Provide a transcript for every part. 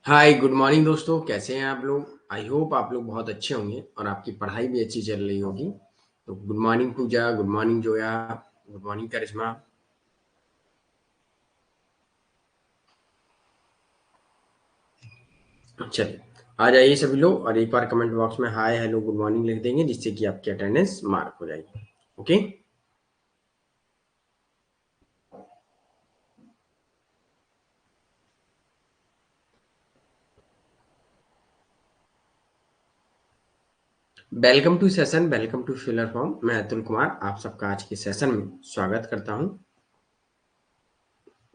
Hi good morning दोस्तों, कैसे हैं आप लोग। आई होप आप लोग बहुत अच्छे होंगे और आपकी पढ़ाई भी अच्छी चल रही होगी। तो good morning Pooja, good morning Zoya, good morning Karishma. चलिए, आ जाइए सभी लोग और एक बार कमेंट बॉक्स में हाय हेलो गुड मॉर्निंग लिख देंगे, जिससे कि आपकी अटेंडेंस मार्क हो जाएगी। Okay. Welcome to session, welcome to filler form. मैं अतुल कुमार आप सबका आज के सेशन में स्वागत करता हूं।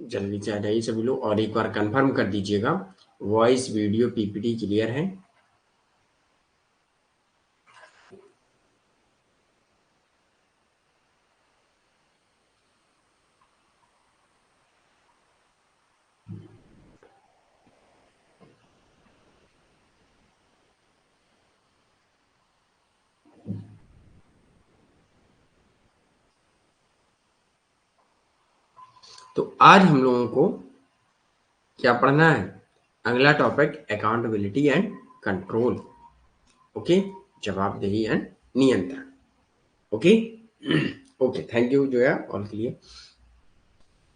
जल्दी से आ जाइए सभी लोग और एक बार कंफर्म कर दीजिएगा वॉइस वीडियो पीपीटी क्लियर है। तो आज हम लोगों को क्या पढ़ना है? अगला topic accountability and control. Okay, जवाबदेही एंड नियंत्रण। Okay. Okay, thank you Zoya all के लिए।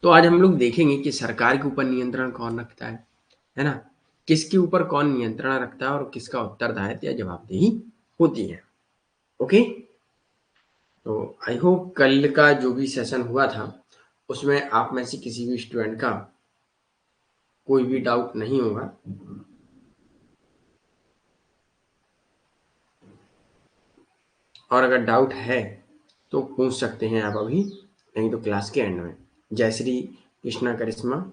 तो आज हम लोग देखेंगे कि सरकार के ऊपर नियंत्रण कौन रखता है ना। किसके ऊपर कौन नियंत्रण रखता है और किसका उत्तरदायित्व या जवाबदेही होती है। ओके। तो आई होप कल का जो भी सेशन हुआ था उसमें आप में से किसी भी स्टूडेंट का कोई भी डाउट नहीं होगा। और अगर डाउट है तो पूछ सकते हैं आप अभी, नहीं तो क्लास के एंड में। जय श्री कृष्णा करिश्मा।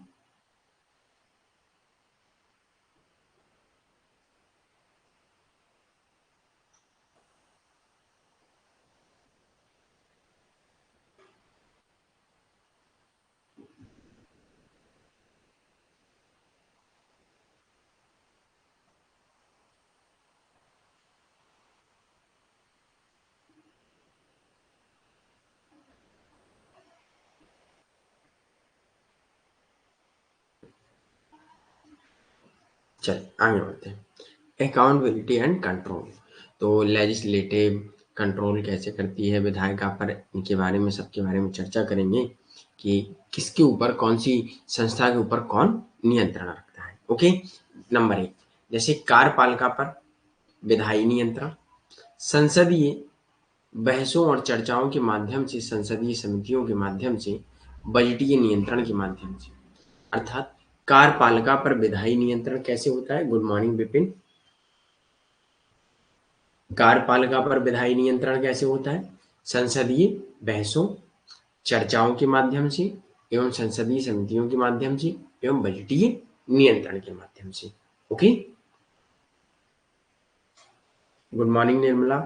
चलिए आगे बढ़ते हैं। Accountability and control. तो लेजिस्लेटिव कंट्रोल कैसे करती है विधायिका पर, इनके बारे में सबके बारे में चर्चा करेंगे कि किसके ऊपर कौन सी संस्था के ऊपर कौन नियंत्रण रखता है। ओके। नंबर एक, जैसे कार्यपालिका पर विधायी नियंत्रण। संसदीय बहसों और चर्चाओं के माध्यम से, संसदीय समितियों के माध्यम से, बजटीय नियंत्रण के माध्यम से। अर्थात कार्यपालिका पर विधायी नियंत्रण कैसे होता है? Good morning Vipin. कार्यपालिका पर विधायी नियंत्रण कैसे होता है? संसदीय बहसों, चर्चाओं के माध्यम से एवं संसदीय समितियों के माध्यम से एवं बजटीय नियंत्रण के माध्यम से। ओके। Good morning Nirmala.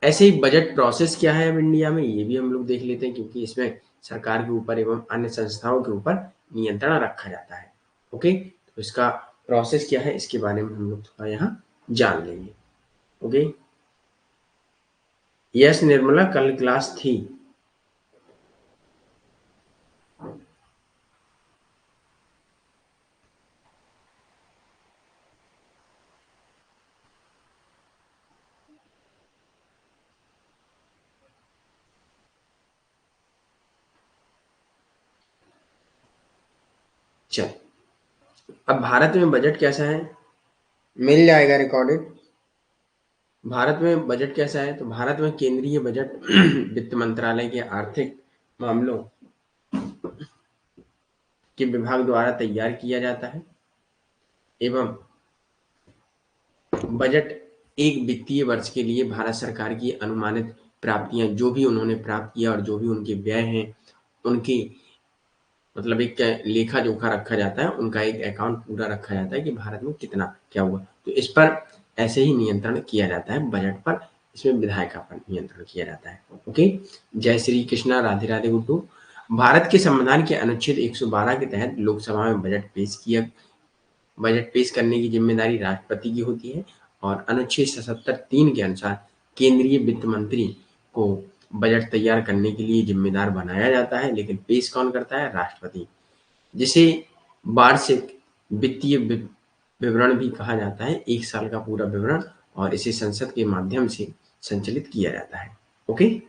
ऐसे ही बजट प्रोसेस क्या है अब इंडिया में, ये भी हम लोग देख लेते हैं, क्योंकि इसमें सरकार के ऊपर एवं अन्य संस्थाओं के ऊपर नियंत्रण रखा जाता है। ओके, तो इसका प्रोसेस क्या है इसके बारे में हम लोग थोड़ा यहाँ जान लेंगे। ओके। यस निर्मला, कल क्लास थी। चल, अब भारत में बजट कैसा है? मिल जाएगा रिकॉर्डेड। भारत में बजट कैसा है? तो भारत में केंद्रीय बजट वित्त मंत्रालय के आर्थिक मामलों के विभाग द्वारा तैयार किया जाता है एवं बजट एक वित्तीय वर्ष के लिए भारत सरकार की अनुमानित प्राप्तियां, जो भी उन्होंने प्राप्त किया और जो भी उनके व्यय हैं, उनकी मतलब एक लेखा जोखा रखा जाता है, उनका एक अकाउंट पूरा रखा जाता है कि भारत में कितना क्या हुआ। तो इस पर ऐसे ही नियंत्रण किया जाता है बजट पर। इसमें विधायिका पर नियंत्रण किया जाता है। ओके। जय श्री कृष्णा, राधे राधे गुड्डू। भारत के संविधान के अनुच्छेद 112 के तहत लोकसभा में बजट पेश करने की जिम्मेदारी राष्ट्रपति की होती है और अनुच्छेद 77(3) के अनुसार केंद्रीय वित्त मंत्री को बजट तैयार करने के लिए जिम्मेदार बनाया जाता है, लेकिन पेश कौन करता है? राष्ट्रपति। जिसे वार्षिक वित्तीय विवरण भी कहा जाता है, 1 साल का पूरा विवरण, और इसे संसद के माध्यम से संचालित किया जाता है। ओके।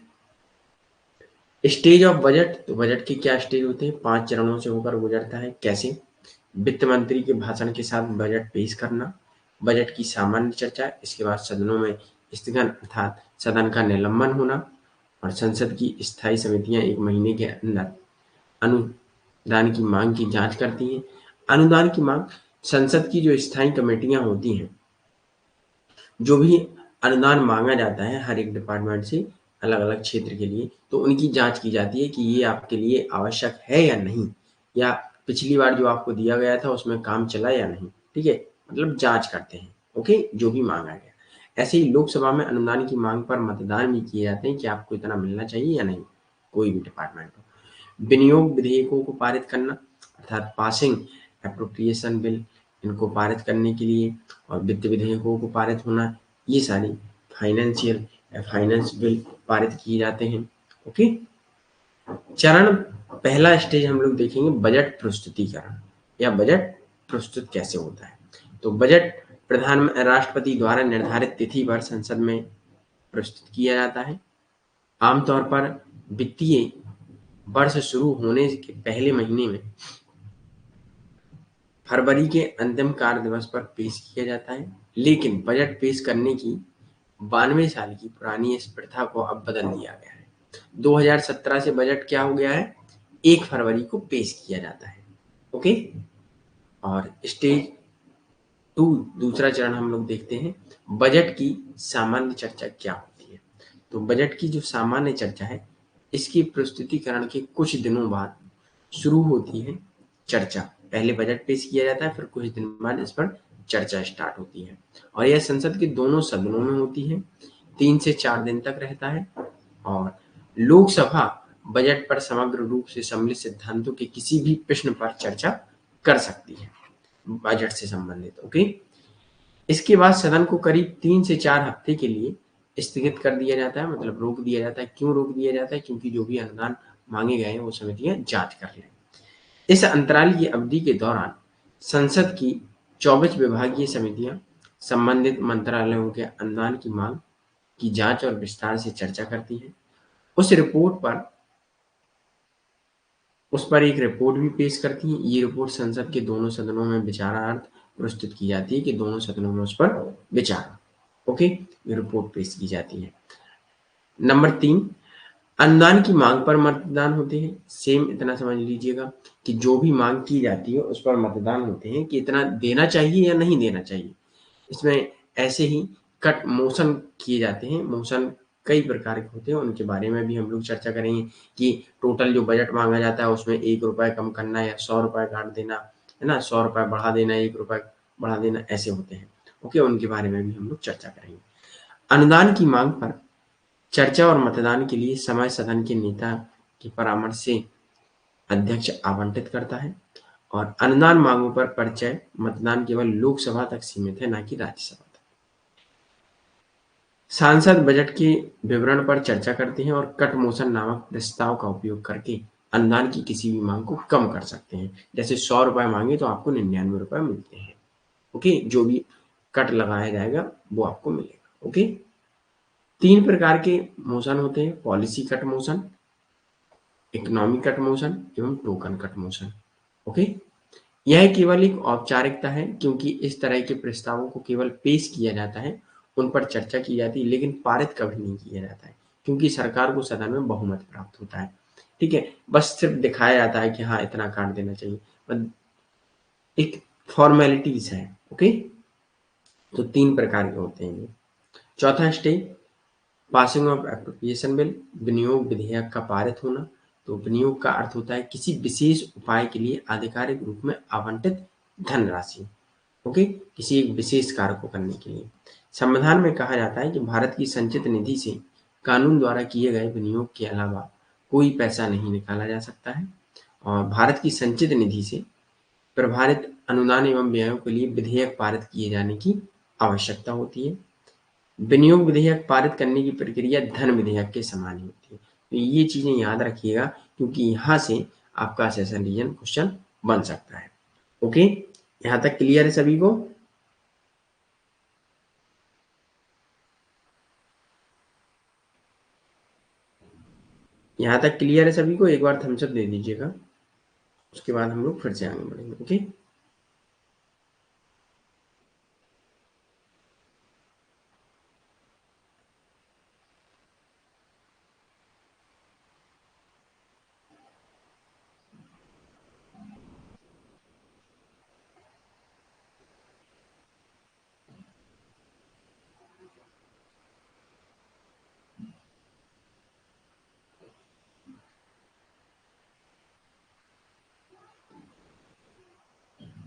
स्टेज ऑफ बजट, तो बजट के क्या स्टेज होते हैं? 5 चरणों से होकर गुजरता है। कैसे? वित्त मंत्री के भाषण के साथ बजट पेश करना, बजट की सामान्य चर्चा, इसके बाद सदनों में स्थगन अर्थात सदन का निलंबन होना, और संसद की स्थायी समितियां 1 महीने के अंदर अनुदान की मांग की जांच करती हैं। अनुदान की मांग, संसद की जो स्थायी कमेटियां होती हैं, जो भी अनुदान मांगा जाता है हर एक डिपार्टमेंट से अलग अलग क्षेत्र के लिए, तो उनकी जांच की जाती है कि ये आपके लिए आवश्यक है या नहीं, या पिछली बार जो आपको दिया गया था उसमें काम चला या नहीं। ठीक है, मतलब जांच करते हैं। ओके, जो भी मांगा गया। ऐसे ही लोकसभा में अनुदान की मांग पर मतदान भी किए जाते हैं कि आपको इतना मिलना चाहिए या नहीं, कोई भी डिपार्टमेंट हो। विनियोग विधेयकों को पारित करना, अर्थात पासिंग एप्रोप्रिएशन बिल, इनको पारित करने के लिए, और वित्त विधेयकों को पारित होना, ये सारी फाइनेंस बिल पारित किए जाते हैं। ओके। चरण पहला स्टेज हम लोग देखेंगे बजट प्रस्तुतिकरण, या बजट प्रस्तुत कैसे होता है। तो बजट राष्ट्रपति द्वारा निर्धारित तिथि पर संसद में प्रस्तुत किया जाता है। आमतौर पर वित्तीय वर्ष शुरू होने के पहले महीने में फरवरी के अंतिम कार्य दिवस पर पेश किया जाता है, लेकिन बजट पेश करने की 92 साल की पुरानी इस प्रथा को अब बदल दिया गया है। 2017 से बजट क्या हो गया है, 1 फरवरी को पेश किया जाता है। ओके। और स्टेज 2, दूसरा चरण हम लोग देखते हैं, बजट की सामान्य चर्चा क्या होती है। तो बजट की जो सामान्य चर्चा है, इसकी प्रस्तुतिकरण के कुछ दिनों बाद शुरू होती है चर्चा। पहले बजट पेश किया जाता है, फिर कुछ दिन बाद इस पर चर्चा स्टार्ट होती है, और यह संसद के दोनों सदनों में होती है। 3 से 4 दिन तक रहता है, और लोकसभा बजट पर समग्र रूप से सम्मिलित सिद्धांतों के किसी भी प्रश्न पर चर्चा कर सकती है, बजट से संबंधित। ओके। इसके बाद सदन को करीब 3 से 4 हफ्ते के लिए स्थगित कर दिया जाता है, मतलब रोक दिया जाता है। क्यों रोक दिया जाता है? क्योंकि जो भी अनुदान मांगे गए हैं वो समितियां जांच कर लें। इस अंतराल की अवधि के दौरान संसद की 24 विभागीय समितियां संबंधित मंत्रालयों के अनुदान की मांग की जांच और विस्तार से चर्चा करती हैं। उस पर एक रिपोर्ट भी पेश करती हैं। ये रिपोर्ट संसद के दोनों सदनों में विचारार्थ प्रस्तुत की जाती है कि दोनों सदनों में उस पर विचार, ओके, ये रिपोर्ट पेश की जाती है। नंबर 3, अनुदान की मांग पर मतदान होते हैं। सेम इतना समझ लीजिएगा कि जो भी मांग की जाती है उस पर मतदान होते हैं कि इतना देना चाहिए या नहीं देना चाहिए। इसमें ऐसे ही कट मोशन किए जाते हैं। मोशन कई प्रकार के होते हैं, उनके बारे में भी हम लोग चर्चा करेंगे कि टोटल जो बजट मांगा जाता है उसमें 1 रुपए कम करना या 100 रुपए काट देना, है ना, 100 रुपए बढ़ा देना, 1 रुपए बढ़ा देना, ऐसे होते हैं। ओके, उनके बारे में भी हम लोग चर्चा करेंगे। अनुदान की मांग पर चर्चा और मतदान के लिए समय सदन के नेता के परामर्श से अध्यक्ष आवंटित करता है, और अनुदान मांगों पर परिचय मतदान केवल लोकसभा तक सीमित है, ना कि राज्यसभा तक। सांसद बजट के विवरण पर चर्चा करते हैं और कट मोशन नामक प्रस्ताव का उपयोग करके अनुदान की किसी भी मांग को कम कर सकते हैं। जैसे 100 रुपए मांगे तो आपको 99 रुपए मिलते हैं। ओके, जो भी कट लगाया जाएगा वो आपको मिलेगा। ओके। 3 प्रकार के मोशन होते हैं, policy cut motion, economic cut motion एवं टोकन कट मोशन। ओके। यह केवल एक औपचारिकता है, क्योंकि इस तरह के प्रस्तावों को केवल पेश किया जाता है, उन पर चर्चा की जाती है, लेकिन पारित कभी नहीं किया जाता है, क्योंकि सरकार को सदन में बहुमत प्राप्त होता है। ठीक है, बस सिर्फ दिखाया जाता है कि हाँ इतना काट देना चाहिए, बस एक फॉर्मेलिटीज है। ओके। तो 3 प्रकार के होते हैं ये। चौथा stage, passing of appropriation bill, विनियोग विधेयक का पारित होना। तो विनियोग का अर्थ होता है किसी विशेष उपाय के लिए आधिकारिक रूप में आवंटित धनराशि। ओके, किसी एक विशेष कार्य को करने के लिए। संविधान में कहा जाता है कि भारत की संचित निधि से कानून द्वारा किए गए विनियोग के अलावा कोई पैसा नहीं निकाला जा सकता है, और भारत की संचित निधि से प्रभारित अनुदान एवं व्ययों के लिए विधेयक पारित किए जाने की आवश्यकता होती है। विनियोग विधेयक पारित करने की प्रक्रिया धन विधेयक के समान ही होती है। तो ये चीजें याद रखिएगा, क्योंकि यहाँ से आपका सेशन रीजन क्वेश्चन बन सकता है। ओके, यहाँ तक क्लियर है सभी को? यहाँ तक क्लियर है सभी को? एक बार थम्स अप दे दीजिएगा, उसके बाद हम लोग फिर से आगे बढ़ेंगे। Okay,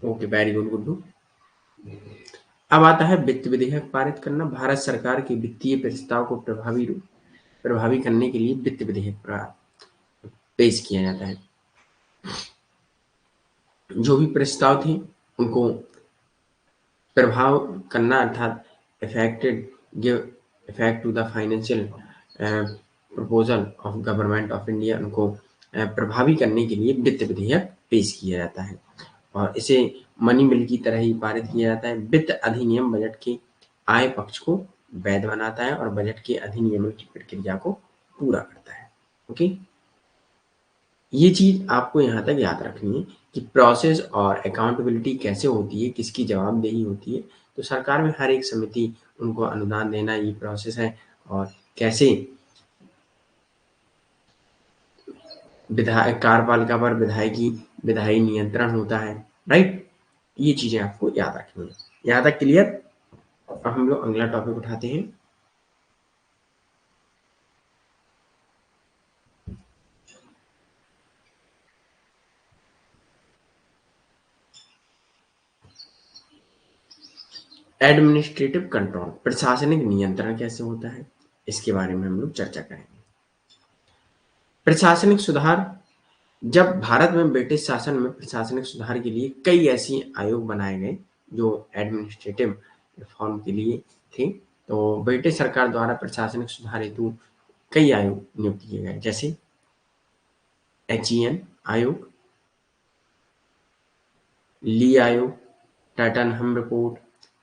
okay, very good Guddu. अब आता है वित्त विधेयक पारित करना। भारत सरकार के वित्तीय प्रस्ताव को प्रभावी करने के लिए वित्त विधेयक पेश किया जाता है। जो भी प्रस्ताव थे उनको प्रभाव करना, अर्थात effected give effect to the financial proposal of government of India, उनको प्रभावी करने के लिए वित्त विधेयक पेश किया जाता है और इसे मनी बिल की तरह ही पारित किया जाता है। वित्त अधिनियम बजट के आय पक्ष को वैध बनाता है और बजट के अधिनियमन की प्रक्रिया को पूरा करता है। ओके, ये चीज आपको यहाँ तक याद रखनी है कि प्रोसेस और अकाउंटेबिलिटी कैसे होती है, किसकी जवाबदेही होती है। तो सरकार में हर एक समिति, उनको अनुदान देना, ये प्रोसेस है। और कैसे विधायक कार्यपालिका पर विधायी नियंत्रण होता है, राइट। ये चीजें आपको याद रखनी है। यहाँ तक क्लियर? अब हम लोग अगला टॉपिक उठाते हैं। एडमिनिस्ट्रेटिव कंट्रोल, प्रशासनिक नियंत्रण कैसे होता है, इसके बारे में हम लोग चर्चा करेंगे। प्रशासनिक सुधार। जब भारत में ब्रिटिश शासन में प्रशासनिक सुधार के लिए कई ऐसी आयोग बनाए गए जो एडमिनिस्ट्रेटिव रिफॉर्म के लिए थे, तो ब्रिटिश सरकार द्वारा प्रशासनिक सुधार हेतु कई आयोग नियुक्त किए गए, जैसे HEN आयोग, ली आयोग, टैटनहम रिपोर्ट,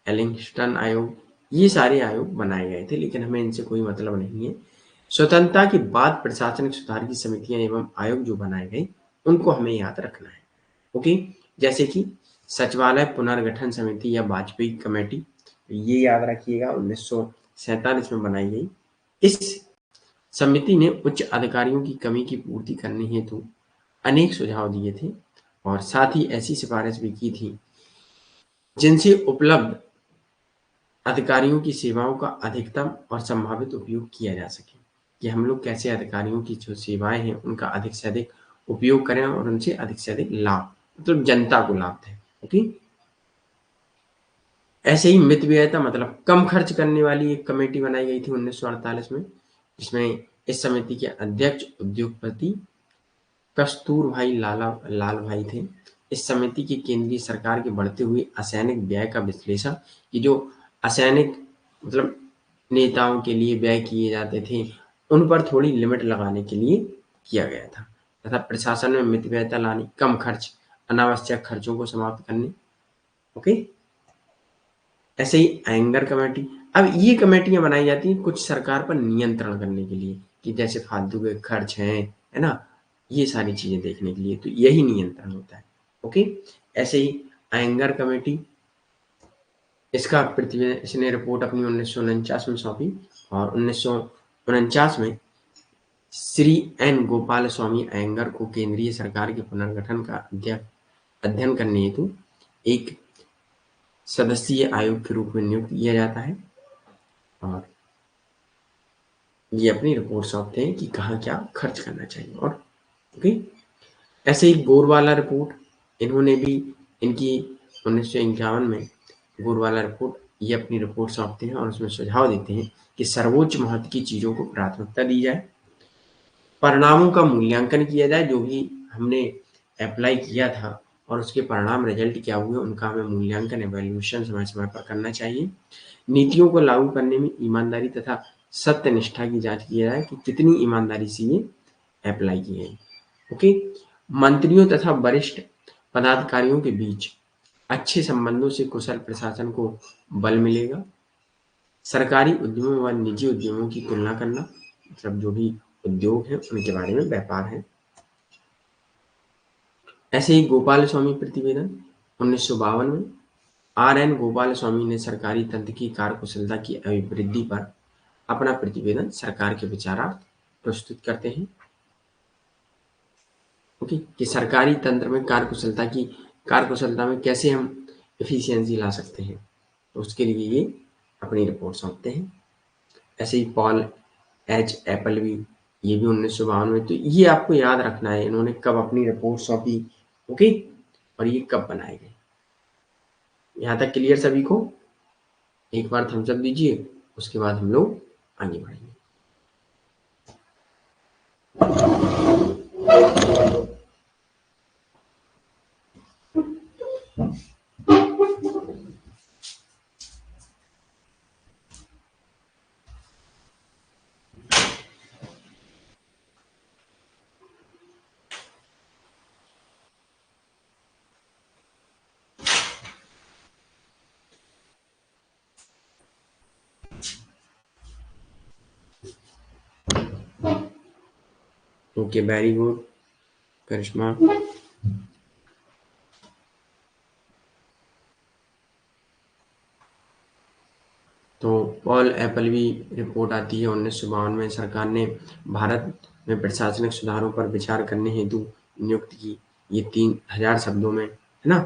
एलिंगस्टन आयोग, ये सारे आयोग बनाए गए थे, लेकिन हमें इनसे कोई मतलब नहीं है। स्वतंत्रता के बाद प्रशासनिक सुधार की समितियां एवं आयोग जो बनाए गए उनको हमें याद रखना है। ओके, जैसे कि सचिवालय पुनर्गठन समिति या वाजपेयी कमेटी, ये याद रखिएगा, 1947 में बनाई गई। इस समिति ने उच्च अधिकारियों की कमी की पूर्ति करने हेतु अनेक सुझाव दिए थे और साथ ही ऐसी सिफारिश भी की थी जिनसे उपलब्ध अधिकारियों की सेवाओं का अधिकतम और संभावित उपयोग किया जा सके, कि हम लोग कैसे अधिकारियों की जो सेवाएं हैं उनका अधिक से अधिक उपयोग करें और उनसे अधिक से अधिक लाभ, मतलब जनता को लाभ दें। ओके, ऐसे ही मितव्ययिता मतलब कम खर्च करने वाली एक कमेटी बनाई गई थी 1948 में, जिसमें इस समिति के अध्यक्ष उद्योगपति कस्तूरभाई लाल भाई थे। इस समिति की केंद्रीय सरकार के बढ़ते हुए असैनिक व्यय का विश्लेषण, कि जो असैनिक मतलब नेताओं के लिए व्यय किए जाते थे उन पर थोड़ी लिमिट लगाने के लिए किया गया था, तथा प्रशासन में मितव्ययिता लानी, कम खर्च, अनावश्यक खर्चों को समाप्त करने। ओके, ऐसे ही एंगर कमेटी। अब ये कमेटियां बनाई जाती हैं कुछ सरकार पर नियंत्रण करने के लिए, कि जैसे फालतू के खर्च हैं, है ना, ये सारी चीजें देखने के लिए, तो यही नियंत्रण होता है। ओके, ऐसे ही एंगर कमेटी, इसका पृथ्वी इसने रिपोर्ट अपनी 1949 में सौंपी और 1949 में श्री एन गोपाल स्वामी अयंगर को केंद्रीय सरकार के पुनर्गठन का अध्ययन करने हेतु एक सदस्यीय आयोग के रूप में नियुक्त किया जाता है और ये अपनी रिपोर्ट सौंपते हैं कि कहाँ क्या खर्च करना चाहिए। और ओके, ऐसे ही गोरवाला रिपोर्ट, इन्होंने भी इनकी 1951 में गोरवाला रिपोर्ट, ये अपनी रिपोर्ट सौंपते हैं और उसमें सुझाव देते हैं कि सर्वोच्च महत्व की चीज़ों को प्राथमिकता दी जाए, परिणामों का मूल्यांकन किया जाए, जो भी हमने अप्लाई किया था और उसके परिणाम रिजल्ट क्या हुए उनका हमें मूल्यांकन एवेल्यूशन समय समय पर करना चाहिए। नीतियों को लागू करने में ईमानदारी तथा सत्यनिष्ठा की जांच की जाए कि कितनी ईमानदारी से ये अप्लाई किए हैं। ओके, मंत्रियों तथा वरिष्ठ पदाधिकारियों के बीच अच्छे संबंधों से कुशल प्रशासन को बल मिलेगा। सरकारी उद्यमों व निजी उद्यमों की तुलना करना, मतलब जो भी उद्योग हैं उनके बारे में, व्यापार है। ऐसे ही गोपाल स्वामी प्रतिवेदन 1952 में आर.एन. गोपाल स्वामी ने सरकारी तंत्र की कार्यकुशलता की अभिवृद्धि पर अपना प्रतिवेदन सरकार के विचारार्थ प्रस्तुत करते हैं। ओके, कि सरकारी तंत्र में कार्यकुशलता में कैसे हम एफिशिएंसी ला सकते हैं, तो उसके लिए ये अपनी रिपोर्ट सौंपते हैं। ऐसे ही पॉल एच एपलबी, ये भी 1952 में। तो ये आपको याद रखना है इन्होंने कब अपनी रिपोर्ट सौंपी, ओके, और ये कब बनाए गए। यहाँ तक क्लियर सभी को? एक बार थम्स अप दीजिए, उसके बाद हम लोग आगे बढ़ेंगे। ओके, वेरी गुड करिश्मा। तो पॉल एपलबी रिपोर्ट आती है 1952 में। सरकार ने भारत में प्रशासनिक सुधारों पर विचार करने हेतु नियुक्त की। ये 3000 शब्दों में है ना,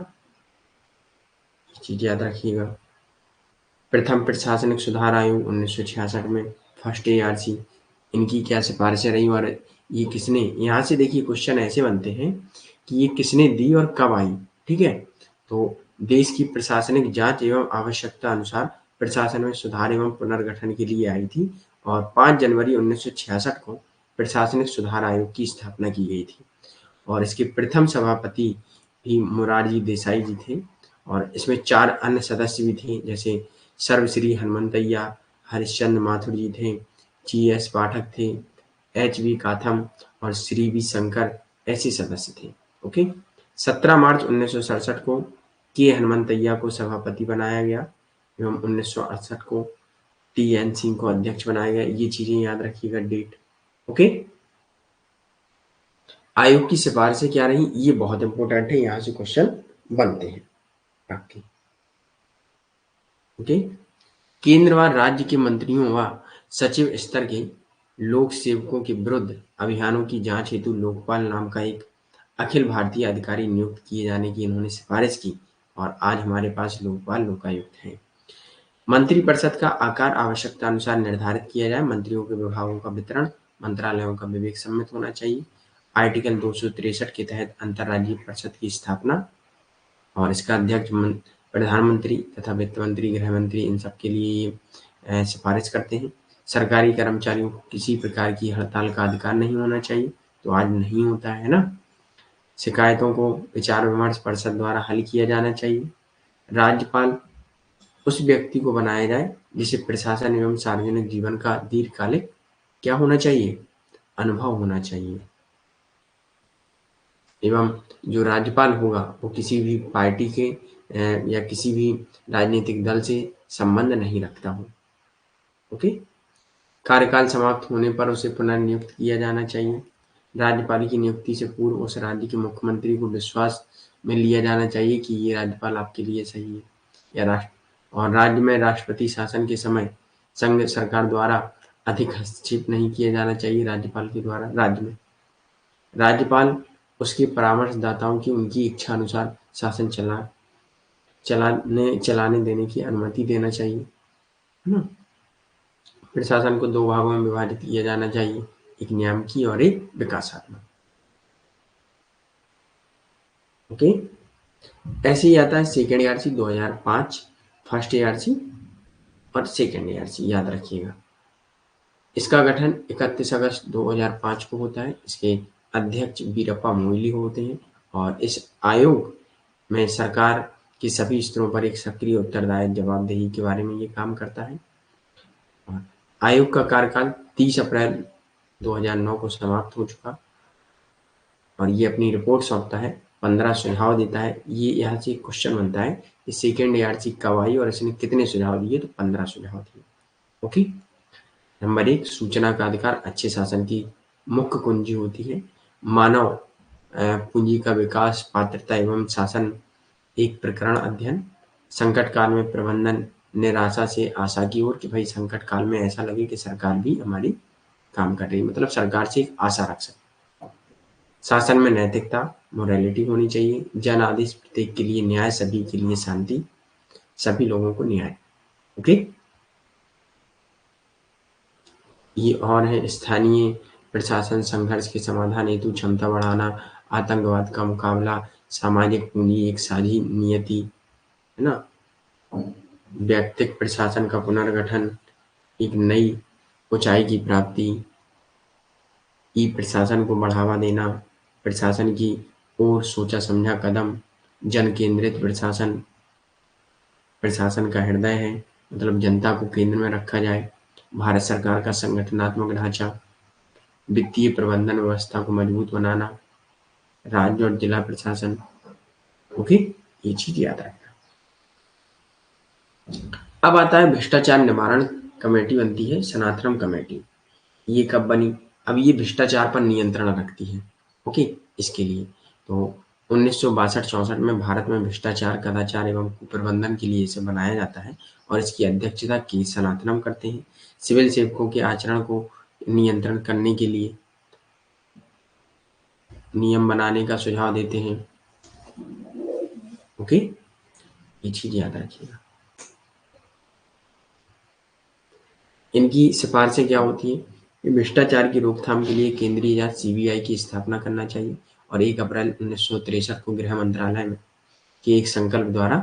ये चीज याद रखिएगा। प्रथम प्रशासनिक सुधार आयोग 1966 में, फर्स्ट ARC, इनकी क्या सिफारिशें रही और ये किसने, यहाँ से देखिए क्वेश्चन ऐसे बनते हैं कि ये किसने दी और कब आई। ठीक है, तो देश की प्रशासनिक जांच एवं आवश्यकता अनुसार प्रशासन में सुधार एवं पुनर्गठन के लिए आई थी और 5 जनवरी 1966 को प्रशासनिक सुधार आयोग की स्थापना की गई थी और इसके प्रथम सभापति भी मोरारजी देसाई जी थे और इसमें 4 अन्य सदस्य भी थे, जैसे सर्वश्री हनुमंतैया, हरिश्चंद्र माथुर जी थे, GS पाठक थे, HV काथम और श्री वी शंकर ऐसे सदस्य थे। ओके, 17 मार्च 1967 को के हनुमंतैया को सभापति बनाया गया एवं 1968 को TN सिंह को अध्यक्ष बनाया गया। ये चीजें याद रखिएगा, डेट। ओके, आयोग की सिफारिशें क्या रही, ये बहुत इंपॉर्टेंट है, यहाँ से क्वेश्चन बनते हैं आपके। ओके, केंद्र व राज्य के मंत्रियों व सचिव स्तर के लोक सेवकों के विरुद्ध अभियानों की जांच हेतु लोकपाल नाम का एक अखिल भारतीय अधिकारी नियुक्त किए जाने की इन्होंने सिफारिश की और आज हमारे पास लोकपाल लोकायुक्त हैं। मंत्रिपरिषद का आकार आवश्यकता अनुसार निर्धारित किया जाए। मंत्रियों के विभागों का वितरण मंत्रालयों का विवेक सम्मत होना चाहिए। आर्टिकल 263 के तहत अंतर्राज्यीय परिषद की स्थापना और इसका अध्यक्ष प्रधानमंत्री तथा वित्त मंत्री, गृह मंत्री, इन सब के लिए ये सिफारिश करते हैं। सरकारी कर्मचारियों को किसी प्रकार की हड़ताल का अधिकार नहीं होना चाहिए, तो आज नहीं होता है ना। शिकायतों को विचार विमर्श परिषद द्वारा हल किया जाना चाहिए। राज्यपाल उस व्यक्ति को बनाया जाए जिसे प्रशासन एवं सार्वजनिक जीवन का दीर्घकालिक क्या होना चाहिए, अनुभव होना चाहिए एवं जो राज्यपाल होगा वो किसी भी पार्टी के या किसी भी राजनीतिक दल से संबंध नहीं रखता हो। ओके, कार्यकाल समाप्त होने पर उसे पुनर्नियुक्त किया जाना चाहिए। राज्यपाल की नियुक्ति से पूर्व उस राज्य के मुख्यमंत्री को विश्वास में लिया जाना चाहिए कि ये राज्यपाल आपके लिए सही है या राष्ट्र और राज्य में राष्ट्रपति शासन के समय संघ सरकार द्वारा अधिक हस्तक्षेप नहीं किया जाना चाहिए राज्यपाल के द्वारा राज्य में। राज्यपाल उसके परामर्शदाताओं की उनकी इच्छा अनुसार शासन चलाने देने की अनुमति देना चाहिए, है ना। प्रशासन को 2 भागों में विभाजित किया जाना चाहिए, एक नियामकीय और एक विकासात्मक। ओके, ऐसे ही आता है सेकेंड ARC 2005, फर्स्ट ARC और सेकेंड ARC, याद रखिएगा। इसका गठन 31 अगस्त 2005 को होता है। इसके अध्यक्ष वीरप्पा मोइली होते हैं और इस आयोग में सरकार के सभी स्तरों पर एक सक्रिय उत्तरदायित्व जवाबदेही के बारे में ये काम करता है। और आयोग का कार्यकाल 30 अप्रैल 2009 को समाप्त हो चुका और ये अपनी रिपोर्ट सौंपता है, 15 सुझाव देता है। ये यहाँ से क्वेश्चन बनता है कि सेकेंड ARC कब आई और इसने कितने सुझाव दिए, तो 15 सुझाव दिए। ओके, नंबर 1, सूचना का अधिकार अच्छे शासन की मुख्य कुंजी होती है। मानव पूंजी का विकास, पात्रता एवं शासन, एक प्रकरण अध्ययन, संकट काल में प्रबंधन, निराशा से आशा की ओर, कि भाई संकट काल में ऐसा लगे कि सरकार भी हमारी काम कर रही है, मतलब सरकार से एक आशा रख सके। शासन में नैतिकता, मोरालिटी होनी चाहिए। जन आदेश, प्रत्येक के लिए न्याय, सभी के लिए शांति, सभी लोगों को न्याय। ओके, ये और है स्थानीय प्रशासन, संघर्ष के समाधान हेतु क्षमता बढ़ाना, आतंकवाद का मुकाबला, सामाजिक पूंजी, एक साझी नियति, है ना, व्यक्तिगत प्रशासन का पुनर्गठन, एक नई ऊंचाई की प्राप्ति, ई प्रशासन को बढ़ावा देना, प्रशासन की ओर सोचा समझा कदम, जन केंद्रित प्रशासन, प्रशासन का हृदय है, मतलब जनता को केंद्र में रखा जाए। भारत सरकार का संगठनात्मक ढांचा, वित्तीय प्रबंधन व्यवस्था को मजबूत बनाना, राज्य और जिला प्रशासन। ओके, ये चीज याद रखना। अब आता है भ्रष्टाचार निवारण कमेटी बनती है, सनातनम कमेटी। ये कब बनी? अब ये भ्रष्टाचार पर नियंत्रण रखती है। ओके, इसके लिए तो 1962-64 में भारत में भ्रष्टाचार, कदाचार एवं कुप्रबंधन के लिए इसे बनाया जाता है और इसकी अध्यक्षता के सनातनम करते हैं। सिविल सेवकों के आचरण को नियंत्रण करने के लिए नियम बनाने का सुझाव देते हैं। ओके, ये चीज याद रखिएगा। इनकी सिफारिशें क्या होती हैं कि भ्रष्टाचार की रोकथाम के लिए केंद्रीय जांच सीबीआई की स्थापना करना चाहिए और 1 अप्रैल 1963 को गृह मंत्रालय में के एक संकल्प द्वारा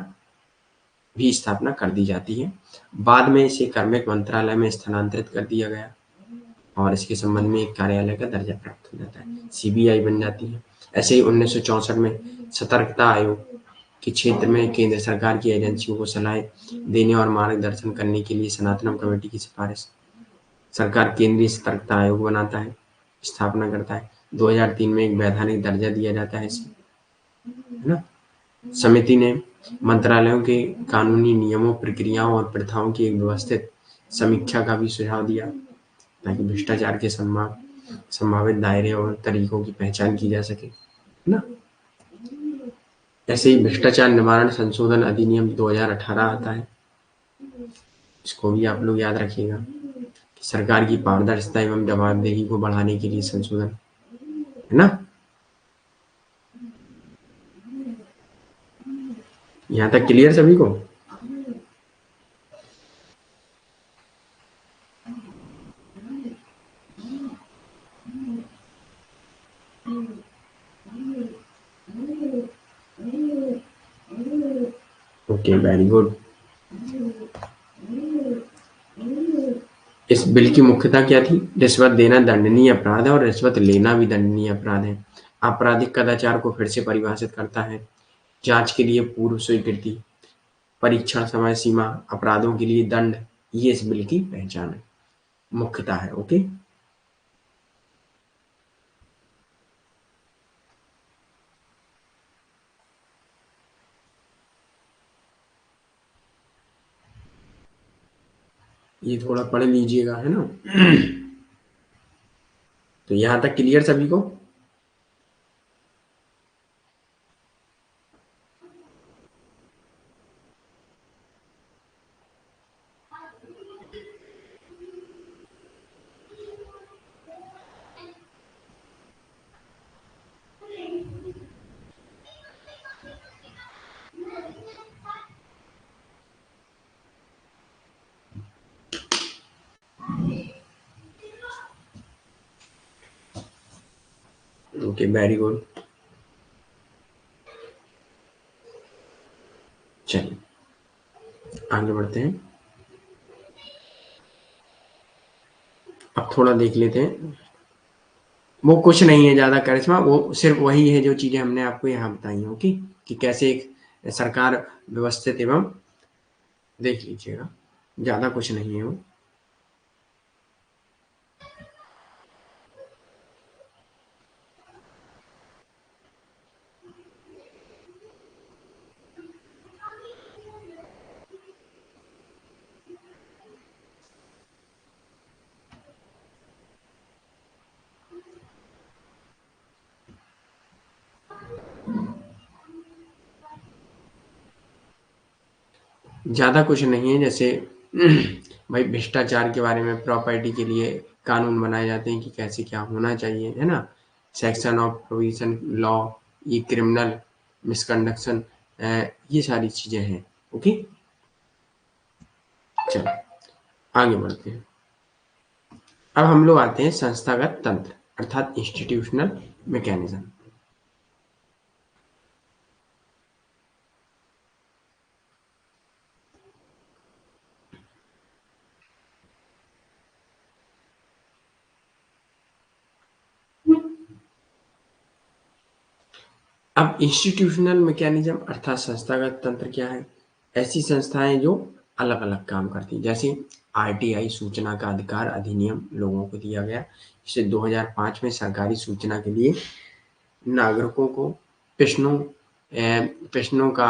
भी स्थापना कर दी जाती है। बाद में इसे कार्मिक मंत्रालय में स्थानांतरित कर दिया गया और इसके संबंध में एक कार्यालय का दर्जा प्राप्त हो जाता है, सीबीआई बन जाती है। ऐसे ही 1964 में सतर्कता आयोग के क्षेत्र में केंद्र सरकार की एजेंसियों को सलाह देने और मार्गदर्शन करने के लिए सनातनम कमेटी की सिफारिश सरकार केंद्रीय सतर्कता आयोग बनाता है, स्थापना करता है। 2003 में एक वैधानिक दर्जा दिया जाता है इसे, है ना। समिति ने मंत्रालयों के कानूनी नियमों, प्रक्रियाओं और प्रथाओं की एक व्यवस्थित समीक्षा का भी सुझाव दिया ताकि भ्रष्टाचार के संभावित दायरे और तरीकों की पहचान की जा सके, है ना। ऐसे ही भ्रष्टाचार निवारण संशोधन अधिनियम 2018 आता है, इसको भी आप लोग याद रखिएगा कि सरकार की पारदर्शिता एवं जवाबदेही को बढ़ाने के लिए संशोधन, है ना। यहाँ तक क्लियर सभी को? Okay, very good. इस बिल की मुख्यता क्या थी? रिश्वत देना दंडनीय अपराध है और रिश्वत लेना भी दंडनीय अपराध है। आपराधिक कदाचार को फिर से परिभाषित करता है। जांच के लिए पूर्व स्वीकृति, परीक्षण समय सीमा, अपराधों के लिए दंड, ये इस बिल की पहचान है, मुख्यता है। ओके, ये थोड़ा पढ़ लीजिएगा, है ना। तो यहाँ तक क्लियर सभी को? Okay, very good. चलिए आगे बढ़ते हैं। अब थोड़ा देख लेते हैं। वो कुछ नहीं है ज़्यादा करिश्मा, वो सिर्फ वही है जो चीज़ें हमने आपको यहाँ बताई हैं। ओके, कि कैसे एक सरकार व्यवस्थित एवं, देख लीजिएगा, ज़्यादा कुछ नहीं है वो। ज़्यादा कुछ नहीं है, जैसे भाई भ्रष्टाचार के बारे में, प्रॉपर्टी के लिए कानून बनाए जाते हैं कि कैसे क्या होना चाहिए, है ना? सेक्शन ऑफ प्रोविजन लॉ, ये क्रिमिनल मिसकंडक्शन, ये सारी चीज़ें हैं। ओके, चलो आगे बढ़ते हैं। अब हम लोग आते हैं संस्थागत तंत्र अर्थात इंस्टीट्यूशनल मैकेनिज्म। अब इंस्टीट्यूशनल मैकेनिज्म अर्थात संस्थागत तंत्र क्या है? ऐसी संस्थाएं जो अलग अलग काम करती हैं, जैसे आरटीआई सूचना का अधिकार अधिनियम लोगों को दिया गया। इसे 2005 में सरकारी सूचना के लिए नागरिकों को प्रश्नों का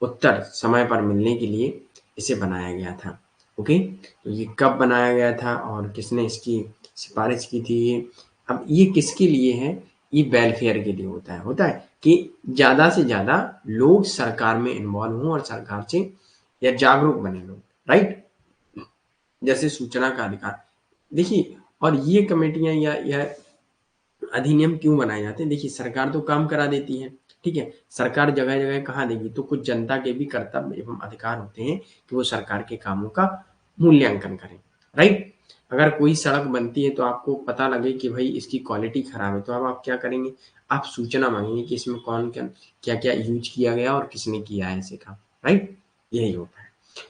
उत्तर समय पर मिलने के लिए इसे बनाया गया था। ओके, तो ये कब बनाया गया था और किसने इसकी सिफारिश की थी? अब ये किसके लिए है? ये वेलफेयर के लिए होता है कि ज़्यादा से ज़्यादा लोग सरकार में इन्वॉल्व हों और सरकार से या जागरूक बने लोग, राइट? जैसे सूचना का अधिकार, देखिए, और ये कमेटियां या अधिनियम क्यों बनाए जाते हैं? देखिए, सरकार तो काम करा देती है, ठीक है? सरकार जगह-जगह कहाँ देगी? तो कुछ जनता के भी कर्तव्य एवं अधिकार होते हैं कि वो सरकार के कामों का मूल्यांकन करें, राइट? अगर कोई सड़क बनती है तो आपको पता लगे कि भाई इसकी क्वालिटी खराब है, तो अब आप क्या करेंगे? आप सूचना माँगेंगे कि इसमें कौन क्या-क्या यूज़ किया गया और किसने किया है ऐसे काम, राइट? यही होता है।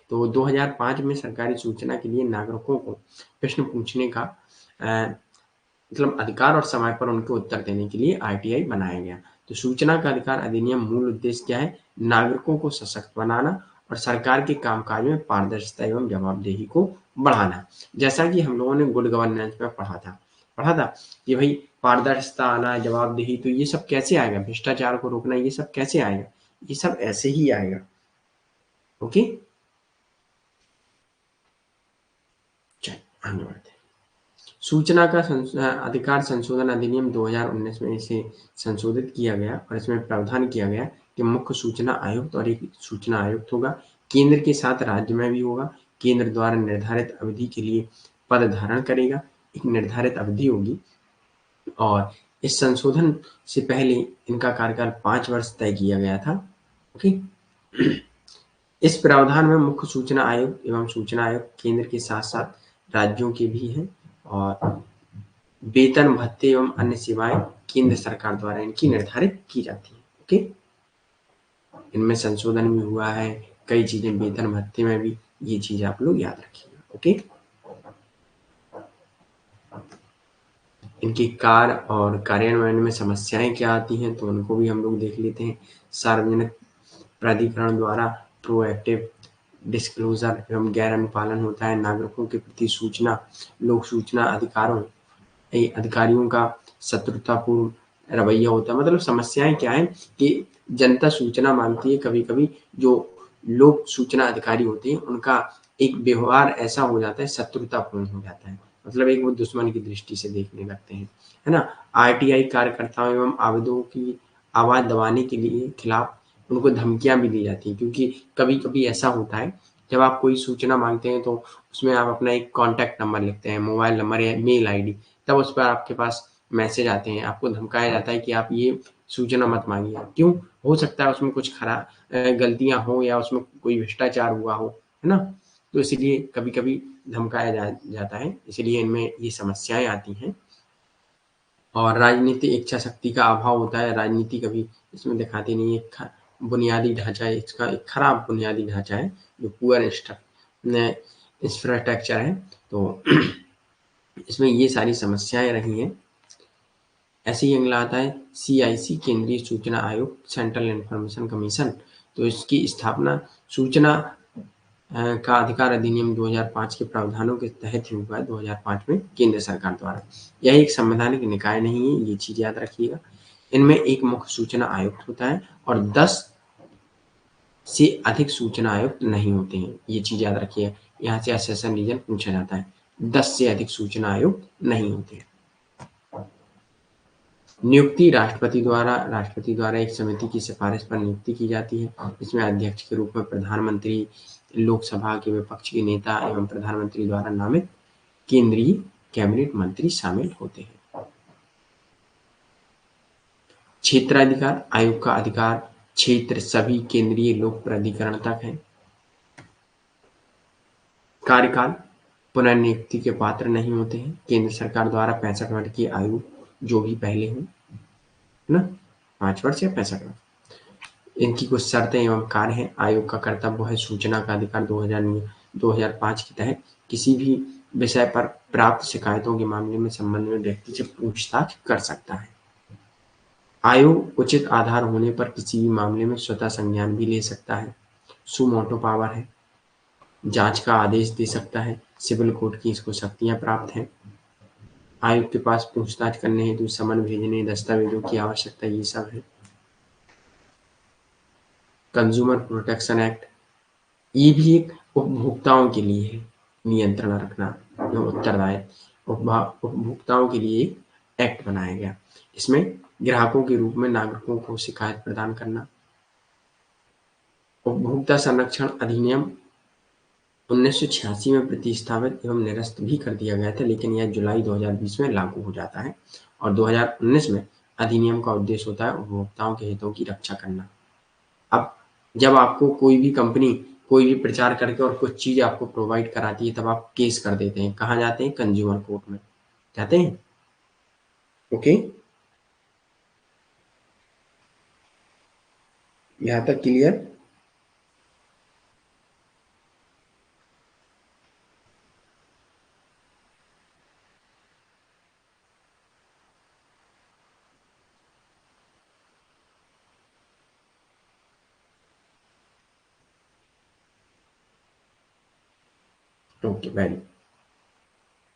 तो 2005 में सरकारी सूचना के लिए नागरिकों को प्रश्न पूछने का अ, मतलब अधिकार और समय पर उनके उत्तर देने के लिए आरटीआई बनाया गया। तो सूचना का अधिकार अधिनियम मूल उद्देश्य क्या है? नागरिकों को सशक्त बनाना और सरकार के कामकाज में पारदर्शिता एवं जवाबदेही को बढ़ाना। जैसा कि हम लोगों ने गुड गवर्नेंस में पढ़ा था कि भाई पारदर्शिता आना, जवाबदेही, तो ये सब कैसे आएगा? भ्रष्टाचार को रोकना, ये सब कैसे आएगा? ये सब ऐसे ही आएगा। ओके, चलिए आगे बढ़ते हैं। सूचना का अधिकार संशोधन अधिनियम 2019 में इसे संशोधित किया गया और इसमें प्रावधान किया गया कि मुख्य सूचना आयुक्त और एक सूचना आयुक्त होगा। केंद्र के साथ राज्य में भी होगा। केंद्र द्वारा निर्धारित अवधि के लिए पद धारण करेगा। एक निर्धारित अवधि होगी और इस संशोधन से पहले इनका कार्यकाल 5 वर्ष तय किया गया था। ओके, इस प्रावधान में मुख्य सूचना आयुक्त एवं सूचना आयुक्त केंद्र के साथ-साथ राज्यों के भी हैं और वेतन, भत्ते एवं अन्य सेवाएँ केंद्र सरकार द्वारा इनकी निर्धारित की जाती हैं। ओके, इनमें संशोधन भी हुआ है, कई चीज़ें वेतन भत्ते में भी, ये चीज़ आप लोग याद रखिएगा। ओके, इनके कार्य और कार्यान्वयन में समस्याएँ क्या आती हैं, तो उनको भी हम लोग देख लेते हैं। सार्वजनिक प्राधिकरण द्वारा प्रोएक्टिव डिस्क्लोजर एवं गैर अनुपालन होता है। नागरिकों के प्रति सूचना, लोक सूचना अधिकारियों का शत्रुतापूर्ण रवैया होता है। मतलब समस्याएं क्या है कि जनता सूचना मांगती है, कभी कभी जो लोक सूचना अधिकारी होते हैं उनका एक व्यवहार ऐसा हो जाता है, शत्रुतापूर्ण हो जाता है, मतलब एक वो दुश्मन की दृष्टि से देखने लगते हैं, है ना? आरटीआई कार्यकर्ताओं एवं आवेदकों की आवाज दबाने के लिए खिलाफ उनको धमकियां भी दी जाती हैं, क्योंकि कभी कभी ऐसा होता है जब आप कोई सूचना मांगते हैं तो उसमें आप अपना एक कॉन्टैक्ट नंबर लिखते हैं, मोबाइल नंबर या मेल आईडी, तब उस पर आपके पास मैसेज आते हैं, आपको धमकाया जाता है कि आप ये सूचना मत मांगिए। क्यों? हो सकता है उसमें कुछ गलतियां हो या उसमें कोई भ्रष्टाचार हुआ हो, है ना? तो इसीलिए कभी कभी धमकाया जाता है, इसलिए इनमें ये समस्याएं आती हैं। और राजनीतिक इच्छा शक्ति का अभाव होता है, राजनीति कभी इसमें दिखाती नहीं है। बुनियादी ढांचा है इसका, एक खराब बुनियादी ढांचा है, जो पुअर इंफ्रास्ट्रक्चर है, तो इसमें ये सारी समस्याएं रही हैं। ऐसे ही अगला आता है सीआईसी, केंद्रीय सूचना आयोग, सेंट्रल इंफॉर्मेशन कमीशन। तो इसकी स्थापना सूचना का अधिकार अधिनियम 2005 के प्रावधानों के तहत ही हुआ है, 2005 में केंद्र सरकार द्वारा। यह एक संवैधानिक निकाय नहीं है, ये चीज याद रखिएगा। इनमें एक मुख्य सूचना आयुक्त होता है और 10 से अधिक सूचना आयुक्त नहीं होते हैं, ये चीज याद रखिए। यहाँ से असेशन रीजन पूछा जाता है, 10 से अधिक सूचना आयुक्त नहीं होते हैं। नियुक्ति राष्ट्रपति द्वारा एक समिति की सिफारिश पर नियुक्ति की जाती है। इसमें अध्यक्ष के रूप में प्रधानमंत्री, लोकसभा के विपक्ष के नेता एवं प्रधानमंत्री द्वारा नामित केंद्रीय कैबिनेट मंत्री शामिल होते हैं। क्षेत्राधिकार आयोग का अधिकार क्षेत्र सभी केंद्रीय लोक प्राधिकरण तक है। कार्यकाल पुनर्नियुक्ति के पात्र नहीं होते हैं। केंद्र सरकार द्वारा 65 वर्ष की आयु जो भी पहले हो, है ना, 5 वर्ष या 65 वर्ष। इनकी कुछ शर्तें एवं कार्य हैं। आयोग का कर्तव्य है सूचना का अधिकार 2005 के तहत किसी भी विषय पर प्राप्त शिकायतों के मामले में संबंध में व्यक्ति से पूछताछ कर सकता है। आयोग उचित आधार होने पर किसी भी मामले में स्वतः संज्ञान भी ले सकता है। सुमोटो पावर है, जांच का आदेश दे सकता है। सिविल कोर्ट की इसको शक्तियां प्राप्त हैं। आयोग के पास पूछताछ करने हेतु समन भेजने, दस्तावेजों की आवश्यकता, ये सब है। कंज्यूमर प्रोटेक्शन एक्ट, ये भी एक उपभोक्ताओं के लिए है, नियंत्रण रखना एवं उत्तरदायित्व। उपभोक्ताओं के लिए एक एक्ट बनाया गया। इसमें ग्राहकों के रूप में नागरिकों को शिकायत प्रदान करना। उपभोक्ता संरक्षण अधिनियम 1986 में प्रतिस्थापित एवं निरस्त भी कर दिया गया था, लेकिन यह जुलाई 2020 में लागू हो जाता है और 2019 में अधिनियम का उद्देश्य होता है उपभोक्ताओं के हितों की रक्षा करना। अब जब आपको कोई भी कंपनी कोई भी प्रचार करके और कुछ चीज आपको प्रोवाइड कराती है, तब आप केस कर देते हैं। कहाँ जाते हैं? कंज्यूमर कोर्ट में जाते हैं। ओके, यहाँ तक क्लियर? Okay, very.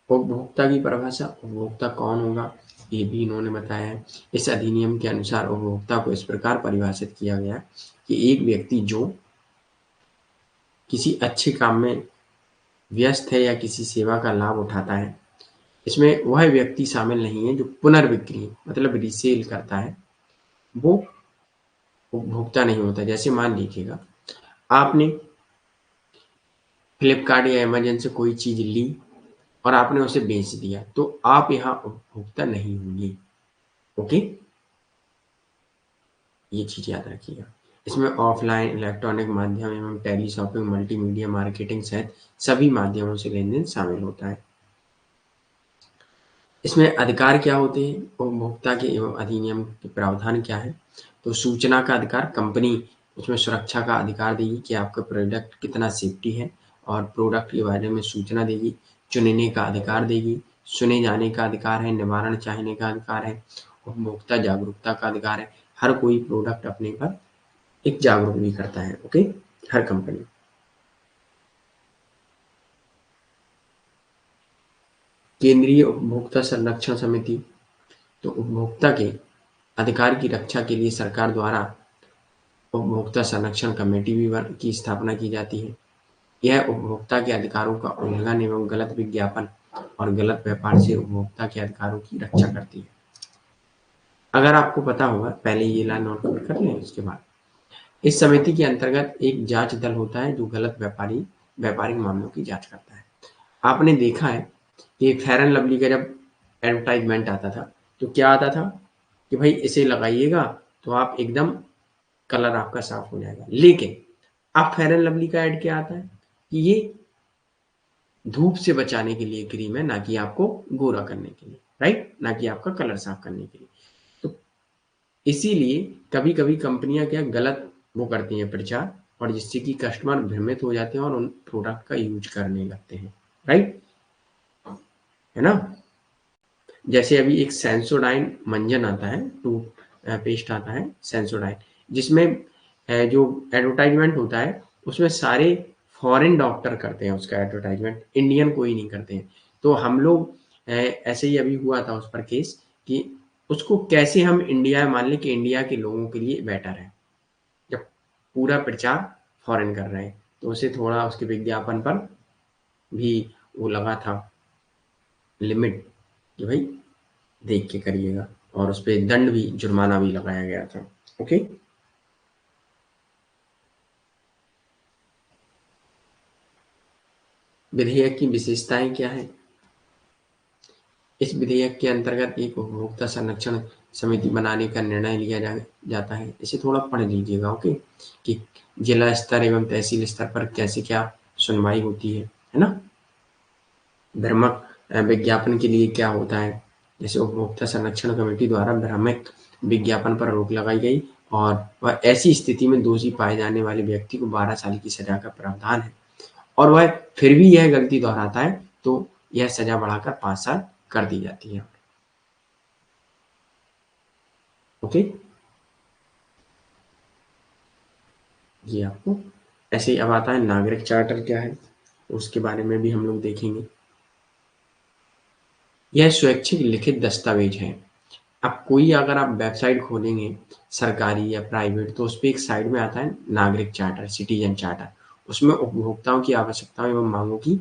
उपभोक्ता की परिभाषा, उपभोक्ता कौन होगा, ये भी इन्होंने बताया है। इस अधिनियम के अनुसार उपभोक्ता को इस प्रकार परिभाषित किया गया कि एक व्यक्ति जो किसी अच्छे काम में व्यस्त है या किसी सेवा का लाभ उठाता है, इसमें वह व्यक्ति शामिल नहीं है जो पुनर्विक्रय मतलब रीसेल करता है, वो उपभोक्ता नहीं होता। जैसे मान लीजिएगा आपने फ्लिपकार्ट या अमेजन से कोई चीज ली और आपने उसे बेच दिया, तो आप यहाँ उपभोक्ता नहीं होंगे। ओके, ये चीज याद रखिएगा। इसमें ऑफलाइन इलेक्ट्रॉनिक माध्यम एवं टेली शॉपिंग, मल्टीमीडिया मार्केटिंग सहित सभी माध्यमों से लेन देन शामिल होता है। इसमें अधिकार क्या होते हैं, उपभोक्ता के एवं अधिनियम के प्रावधान क्या है? तो सूचना का अधिकार, कंपनी उसमें सुरक्षा का अधिकार देगी कि आपका प्रोडक्ट कितना सेफ्टी है और प्रोडक्ट के बारे में सूचना देगी। चुनने का अधिकार देगी, सुने जाने का अधिकार है, निवारण चाहने का अधिकार है, उपभोक्ता जागरूकता का अधिकार है। हर कोई प्रोडक्ट अपने पर एक जागरूक भी करता है। ओके, हर कंपनी। केंद्रीय उपभोक्ता संरक्षण समिति, तो उपभोक्ता के अधिकार की रक्षा के लिए सरकार द्वारा उपभोक्ता संरक्षण कमेटी भी की स्थापना की जाती है। यह उपभोक्ता के अधिकारों का उल्लंघन एवं गलत विज्ञापन और गलत व्यापार से उपभोक्ता के अधिकारों की रक्षा करती है। अगर आपको पता होगा, पहले ये लाइन नोट कर लें, उसके बाद इस समिति के अंतर्गत एक जांच दल होता है जो गलत व्यापारिक मामलों की जांच करता है। आपने देखा है कि फेयर एंड लवली का जब एडवर्टाइजमेंट आता था, तो क्या आता था कि भाई इसे लगाइएगा तो आप एकदम कलर आपका साफ हो जाएगा। लेकिन अब फेयर एंड लवली का ऐड क्या आता है कि ये धूप से बचाने के लिए क्रीम है, ना कि आपको गोरा करने के लिए, राइट, ना कि आपका कलर साफ करने के लिए। तो इसीलिए कभी कभी कंपनियां क्या गलत वो करती हैं प्रचार, और जिससे कि कस्टमर भ्रमित हो जाते हैं और उन प्रोडक्ट का यूज करने लगते हैं, राइट, है ना। जैसे अभी एक सेंसोडाइन मंजन आता है, पेस्ट आता है सेंसोडाइन, जिसमें जो एडवर्टाइजमेंट होता है उसमें सारे फॉरेन डॉक्टर करते हैं उसका एडवर्टाइजमेंट, इंडियन कोई नहीं करते हैं। तो हम लोग ऐसे ही अभी हुआ था उस पर केस कि उसको कैसे हम इंडिया मान लें कि इंडिया के लोगों के लिए बेटर है, जब पूरा प्रचार फॉरेन कर रहे हैं। तो उसे थोड़ा उसके विज्ञापन पर भी वो लगा था लिमिट कि भाई देख के करिएगा। और उस पर दंड भी, जुर्माना भी लगाया गया था। ओके, विधेयक की विशेषताएं क्या है? इस विधेयक के अंतर्गत एक उपभोक्ता संरक्षण समिति बनाने का निर्णय लिया जाता है। इसे थोड़ा पढ़ लीजिएगा। ओके, कि जिला स्तर एवं तहसील स्तर पर कैसे क्या सुनवाई होती है ना। भ्रामक विज्ञापन के लिए क्या होता है? जैसे उपभोक्ता संरक्षण कमेटी द्वारा भ्रामक विज्ञापन पर रोक लगाई गई और वह ऐसी स्थिति में दोषी पाए जाने वाले व्यक्ति को 12 साल की सजा का प्रावधान है, और वह फिर भी यह गलती दोहराता है तो यह सजा बढ़ाकर 5 साल कर दी जाती है। ओके, ये आपको ऐसे ही। अब आता है नागरिक चार्टर क्या है, उसके बारे में भी हम लोग देखेंगे। यह स्वैच्छिक लिखित दस्तावेज है। अब कोई अगर आप वेबसाइट खोलेंगे सरकारी या प्राइवेट, तो उस पे एक साइड में आता है नागरिक चार्टर, सिटीजन चार्टर। उसमें उपभोक्ताओं की आवश्यकताओं एवं मांगों की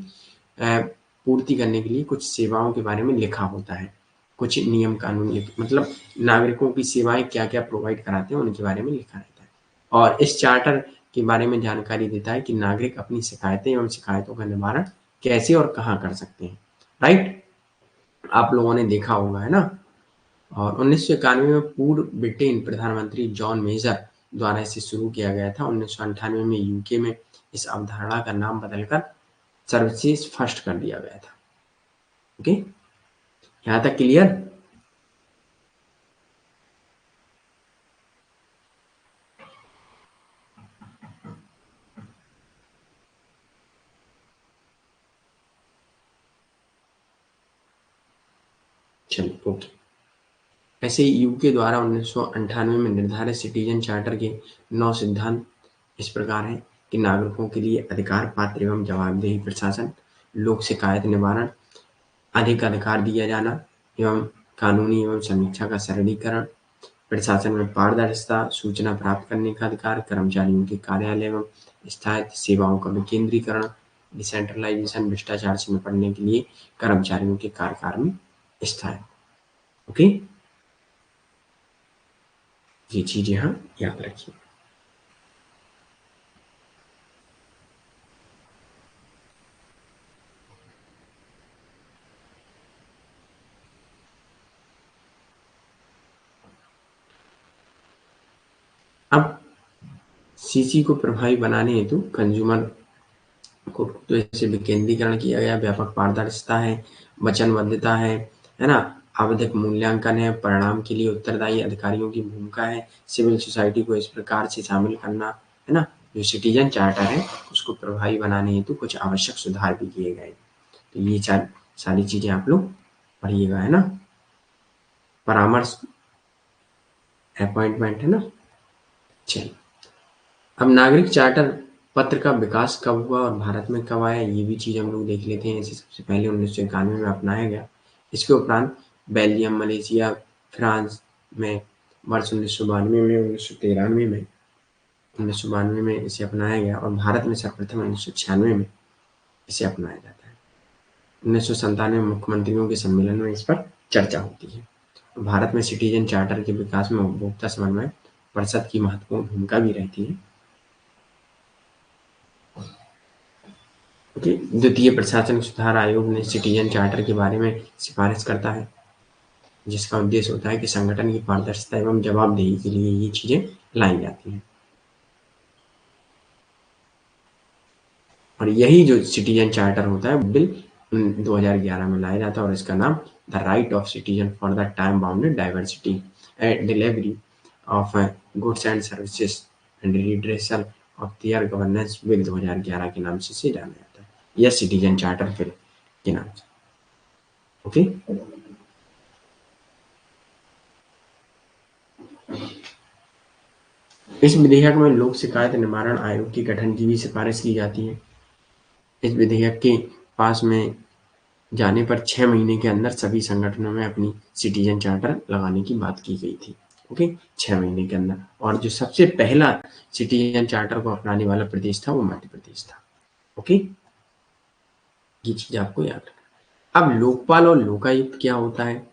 पूर्ति करने के लिए कुछ सेवाओं के बारे में लिखा होता है। कुछ नियम कानून मतलब नागरिकों की सेवाएं क्या क्या प्रोवाइड कराते हैं उनके बारे में लिखा रहता है। और इस चार्टर के बारे में जानकारी देता है कि नागरिक अपनी शिकायतें एवं शिकायतों का निवारण कैसे और कहाँ कर सकते हैं। राइट, आप लोगों ने देखा होगा, है ना। और 1991 में पूर्व ब्रिटेन प्रधानमंत्री जॉन मेजर द्वारा इसे शुरू किया गया था। 1998 में यूके में इस अवधारणा का नाम बदलकर सर्विसेज फर्स्ट कर दिया गया था। ओके, यहाँ तक क्लियर? चलिए, ओके। ऐसे ही यूके द्वारा 1998 में निर्धारित सिटीजन चार्टर के 9 सिद्धांत इस प्रकार हैं कि नागरिकों के लिए अधिकार पात्र एवं जवाबदेही प्रशासन, लोक शिकायत निवारण, अधिक अधिकार दिया जाना एवं कानूनी एवं समीक्षा का सरलीकरण, प्रशासन में पारदर्शिता, सूचना प्राप्त करने का अधिकार, कर्मचारियों के कार्यालय एवं स्थायित्व, सेवाओं का विकेंद्रीकरण, डिसेंट्रलाइजेशन, भ्रष्टाचार से निपटने के लिए कर्मचारियों के कार्यकाल में स्थायित्व। ओके, ये चीज यहाँ याद रखिए। अब सीसी को प्रभावी बनाने हेतु कंज्यूमर कोर्ट तो ऐसे विकेंद्रीकरण किया गया, व्यापक पारदर्शिता है, वचनबद्धता है ना, आवधिक मूल्यांकन है, परिणाम के लिए उत्तरदायी अधिकारियों की भूमिका है, सिविल सोसाइटी को इस प्रकार से शामिल करना, है ना। जो सिटीजन चार्टर है उसको प्रभावी बनाने हेतु कुछ आवश्यक सुधार भी किए गए। तो ये सारी चीजें आप लोग पढ़िएगा, है ना। परामर्श अपॉइंटमेंट, है ना। चलिए, अब नागरिक चार्टर पत्र का विकास कब हुआ और भारत में कब आया, ये भी चीज हम लोग देख लेते हैं। इसे सबसे पहले 1991 में अपनाया गया। इसके उपरांत बेल्जियम, मलेशिया, फ्रांस में वर्ष 1992 में, 1993 में, 1992 में इसे अपनाया गया और भारत में सर्वप्रथम 1996 में इसे अपनाया जाता है। 1997 में मुख्यमंत्रियों के सम्मेलन में इस पर चर्चा होती है। भारत में सिटीजन चार्टर के विकास में उपभोक्ता समन्वय परिषद की महत्वपूर्ण भूमिका भी रहती है। द्वितीय प्रशासन सुधार आयोग ने सिटीजन चार्टर के बारे में सिफारिश करता है, जिसका उद्देश्य होता है कि संगठन की पारदर्शिता एवं जवाबदेही के लिए ये चीजें लाई जाती हैं। और यही जो सिटीजन चार्टर होता है बिल 2011 में लाया जाता है और इसका नाम the right of citizen for the time bounded diversity delivery of goods and services and redressal of their governance bill 2011 के नाम से जाना जाता है, यह सिटीजन चार्टर बिल के नाम से। ओके, इस विधेयक में लोक शिकायत निवारण आयोग के गठन की भी सिफारिश की जाती है। इस विधेयक के पास में जाने पर 6 महीने के अंदर सभी संगठनों में अपनी सिटीजन चार्टर लगाने की बात की गई थी। ओके, 6 महीने के अंदर। और जो सबसे पहला सिटीजन चार्टर को अपनाने वाला प्रदेश था वो मध्य प्रदेश था। ओके, ये चीज आपको याद रखना। अब लोकपाल और लोकायुक्त क्या होता है?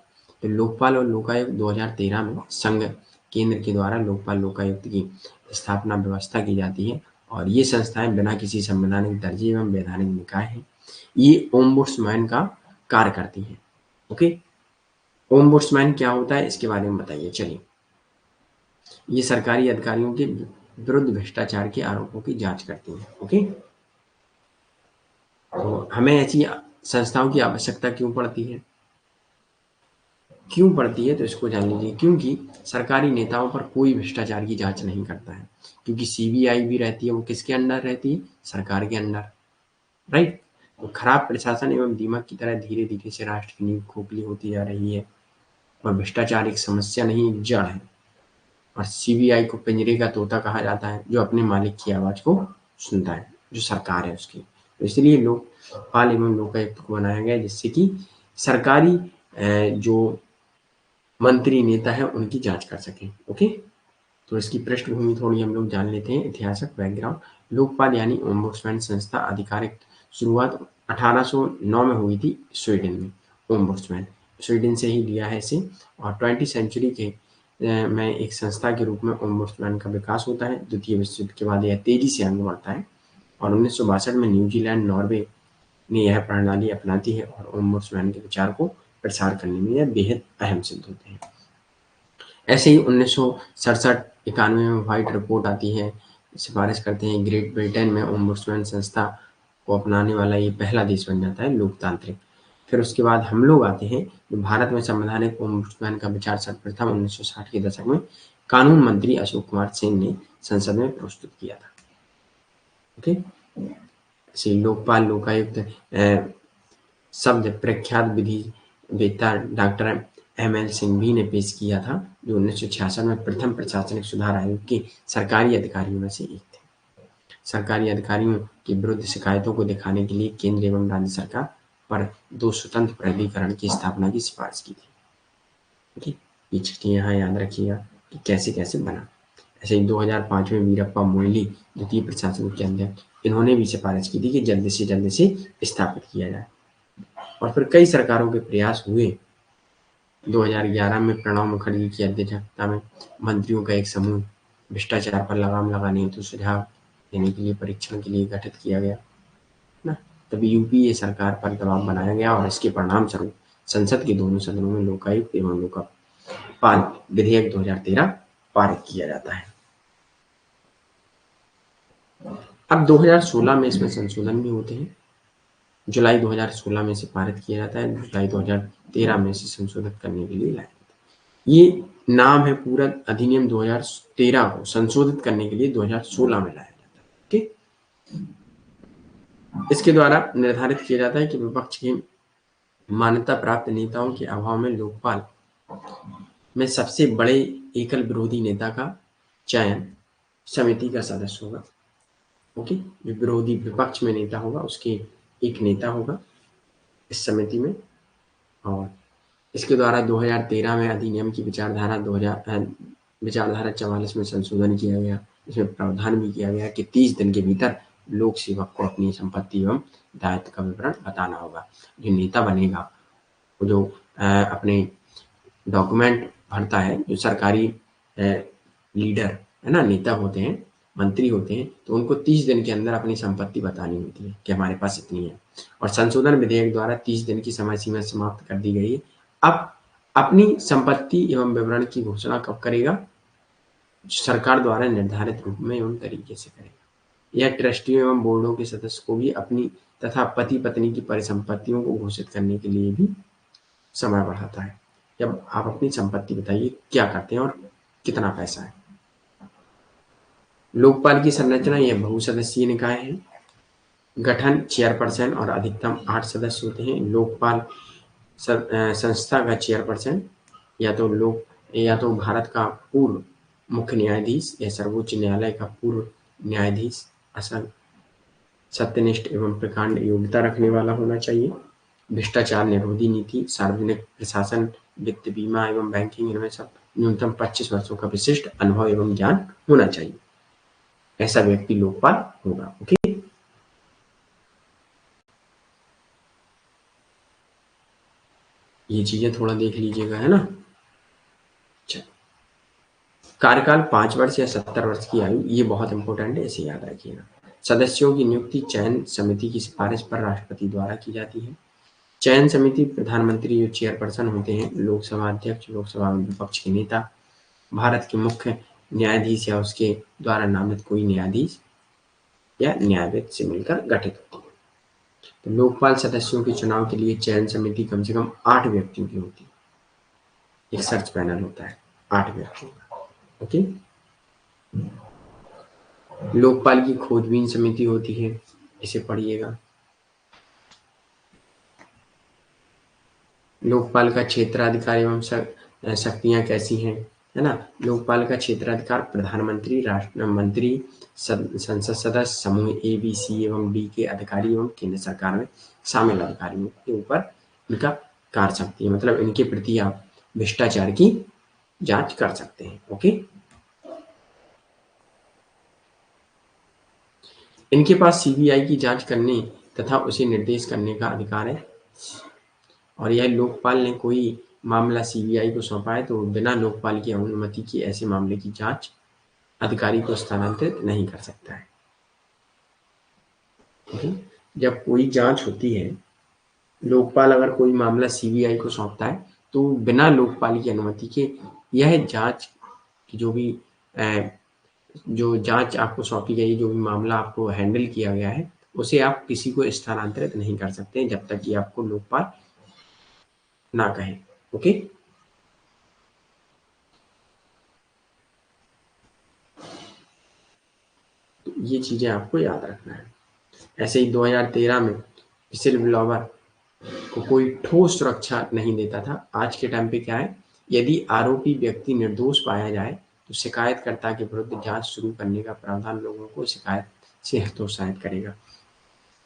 तो लोकपाल और लोकायुक्त 2013 में संघ केंद्र के द्वारा लोकपाल लोकायुक्त की स्थापना व्यवस्था की जाती है और ये संस्थाएं बिना किसी संवैधानिक दर्जे एवं वैधानिक निकाय हैं। ये ओम्बुड्समैन का कार्य करती हैं। ओके, ओम्बुड्समैन क्या होता है इसके बारे में बताइए। चलिए, ये सरकारी अधिकारियों के विरुद्ध भ्रष्टाचार के आरोपों की जांच करती हैं। ओके, तो हमें ऐसी संस्थाओं की आवश्यकता क्यों पड़ती है? क्यों पड़ती है तो इसको जान लीजिए। क्योंकि सरकारी नेताओं पर कोई भ्रष्टाचार की जांच नहीं करता है, क्योंकि सीबीआई भी रहती है, वो किसके अंडर रहती है? सरकार के अंडर, राइट। तो खराब प्रशासन एवं दीमक की तरह धीरे धीरे से राष्ट्र की नींव खोखली होती जा रही है और भ्रष्टाचार एक समस्या नहीं, एक जड़ है। और सीबीआई को पिंजरे का तोता कहा जाता है, जो अपने मालिक की आवाज को सुनता है, जो सरकार है उसकी। तो इसलिए लोकपाल एवं लोकायुक्त को बनाया गया, जिससे कि सरकारी जो मंत्री नेता है उनकी जांच कर सकें। ओके, तो इसकी पृष्ठभूमि थोड़ी हम लोग जान लेते हैं, ऐतिहासिक बैकग्राउंड। लोकपाल यानी ओम्बुड्समैन संस्था आधिकारिक शुरुआत 1809 में हुई थी स्वीडन में। ओम्बुड्समैन स्वीडन से ही लिया है इसे, और 20वीं सेंचुरी के में एक संस्था के रूप में ओम्बुड्समैन का विकास होता है। द्वितीय विश्व युद्ध के बाद यह तेजी से आगे बढ़ता है और 1962 में न्यूजीलैंड, नॉर्वे ने यह प्रणाली अपनाती है और ओम्बुड्समैन के विचार को प्रसार करने में यह बेहद अहम सिद्ध होते हैं। ऐसे ही 1967-91 में व्हाइट रिपोर्ट आती है, सिफारिश करते हैं ग्रेट ब्रिटेन में ओम्बुड्समैन संस्था को अपनाने वाला ये पहला देश बन जाता है लोकतांत्रिक। फिर उसके बाद हम लोग आते हैं, जो भारत में संवैधानिक ओम्बुड्समैन का विचार सर्वप्रथम 1960 के दशक में कानून मंत्री अशोक कुमार सिंह ने संसद में प्रस्तुत किया था। ओके, ऐसे लोकपाल लोकायुक्त शब्द प्रख्यात विधि वेत्ता डॉक्टर एम.एल. सिंघवी ने पेश किया था, जो 1966 में प्रथम प्रशासनिक सुधार आयोग के सरकारी अधिकारियों में से एक थे। सरकारी अधिकारियों के विरुद्ध शिकायतों को दिखाने के लिए केंद्र एवं राज्य सरकार पर 2 स्वतंत्र प्राधिकरण की स्थापना की सिफारिश की थी। ठीक है, ये चीजें यहाँ याद रखिएगा कि कैसे कैसे बना। ऐसे ही 2005 में वीरप्पा मोइली द्वितीय प्रशासन के अध्यक्ष, इन्होंने भी सिफारिश की थी कि जल्द से स्थापित किया जाए। और फिर कई सरकारों के प्रयास हुए। 2011 में प्रणब मुखर्जी की अध्यक्षता में मंत्रियों का एक समूह भ्रष्टाचार पर लगाम लगाने हेतु सुझाव देने के लिए परीक्षण के लिए गठित किया गया ना। तभी यूपीए सरकार पर दबाव बनाया गया और इसके परिणाम स्वरूप संसद के दोनों सदनों में लोकायुक्त एवं लोकपाल विधेयक 2013 पारित किया जाता है। अब 2016 में इसमें संशोधन भी होते हैं। जुलाई 2016 में इसे पारित किया जाता है, जुलाई 2013 में इसे संशोधित करने के लिए लाया जाता है। ये नाम है पूरा अधिनियम 2013 को संशोधित करने के लिए 2016 में लाया जाता है। ठीक, इसके द्वारा निर्धारित किया जाता है कि विपक्ष की मान्यता प्राप्त नेताओं के अभाव में लोकपाल में सबसे बड़े एकल विरोधी नेता का चयन समिति का सदस्य होगा। ओके, जो विरोधी विपक्ष में नेता होगा उसके एक नेता होगा इस समिति में। और इसके द्वारा 2013 में अधिनियम की विचारधारा 44 में संशोधन किया गया। इसमें प्रावधान भी किया गया कि 30 दिन के भीतर लोक सेवक को अपनी संपत्ति एवं दायित्व का विवरण बताना होगा। जो नेता बनेगा वो जो अपने डॉक्यूमेंट भरता है, जो सरकारी लीडर है ना, नेता होते हैं, मंत्री होते हैं, तो उनको 30 दिन के अंदर अपनी संपत्ति बतानी होती है कि हमारे पास इतनी है। और संशोधन विधेयक द्वारा 30 दिन की समय सीमा समाप्त कर दी गई है। अब अपनी संपत्ति एवं विवरण की घोषणा कब करेगा? सरकार द्वारा निर्धारित रूप में एवं तरीके से करेगा। यह ट्रस्टियों एवं बोर्डों के सदस्य को भी अपनी तथा पति पत्नी की परिसंपत्तियों को घोषित करने के लिए भी समय बढ़ाता है। जब आप अपनी संपत्ति बताइए क्या करते हैं और कितना पैसा है। लोकपाल की संरचना यह बहुसदस्यीय निकाय है। गठन चेयरपर्सन और अधिकतम 8 सदस्य होते हैं। लोकपाल संस्था का चेयरपर्सन या तो भारत का पूर्व मुख्य न्यायाधीश या सर्वोच्च न्यायालय का पूर्व न्यायाधीश असल सत्यनिष्ठ एवं प्रकांड योग्यता रखने वाला होना चाहिए। भ्रष्टाचार निरोधी नीति, सार्वजनिक प्रशासन, वित्त, बीमा एवं बैंकिंग, इनमें सब न्यूनतम 25 वर्षों का विशिष्ट अनुभव एवं ज्ञान होना चाहिए। ऐसा व्यक्ति लोकपाल होगा। ओके, ये चीजें थोड़ा देख लीजिएगा, है ना। अच्छा, कार्यकाल 5 वर्ष या 70 वर्ष की आयु, ये बहुत इंपॉर्टेंट है, इसे याद रखिएगा। सदस्यों की नियुक्ति चयन समिति की सिफारिश पर राष्ट्रपति द्वारा की जाती है। चयन समिति प्रधानमंत्री जो चेयरपर्सन होते हैं, लोकसभा अध्यक्ष, लोकसभा में विपक्ष के नेता, भारत के मुख्य न्यायाधीश या उसके द्वारा नामित कोई न्यायाधीश या न्यायविद से मिलकर गठित होती है। तो लोकपाल सदस्यों के चुनाव के लिए चयन समिति कम से कम 8 व्यक्तियों की होती है। एक सर्च पैनल होता है 8 व्यक्तियों का। ओके। लोकपाल की खोजबीन समिति होती है, इसे पढ़िएगा। लोकपाल का क्षेत्राधिकार एवं शक्तियां कैसी हैं, है ना। लोकपाल का क्षेत्राधिकार प्रधानमंत्री, राष्ट्र मंत्री, संसद सदस्य, समूह ए, बी, सी एवं डी के अधिकारी एवं केंद्र सरकार में शामिल अधिकारियों के ऊपर इनका कार्य शक्ति है। मतलब इनके प्रति आप भ्रष्टाचार की जांच कर सकते हैं। ओके। इनके पास सीबीआई की जांच करने तथा उसे निर्देश करने का अधिकार है। और यह लोकपाल ने कोई मामला सीबीआई को सौंपा है तो बिना लोकपाल की अनुमति के ऐसे मामले की जांच अधिकारी को स्थानांतरित नहीं कर सकता है। ओके। जब कोई जांच होती है, लोकपाल अगर कोई मामला सीबीआई को सौंपता है तो बिना लोकपाल की अनुमति के यह जांच की जो जांच आपको सौंपी गई, जो भी मामला आपको हैंडल किया गया है, उसे आप किसी को स्थानांतरित नहीं कर सकते जब तक कि आपको लोकपाल ना कहे। ओके। तो ये चीजें आपको याद रखना है। ऐसे ही 2013 में विसिल ब्लोवर को कोई ठोस सुरक्षा नहीं देता था। आज के टाइम पे क्या है, यदि आरोपी व्यक्ति निर्दोष पाया जाए तो शिकायतकर्ता के विरुद्ध जांच शुरू करने का प्रावधान लोगों को शिकायत से हतोत्साहित करेगा।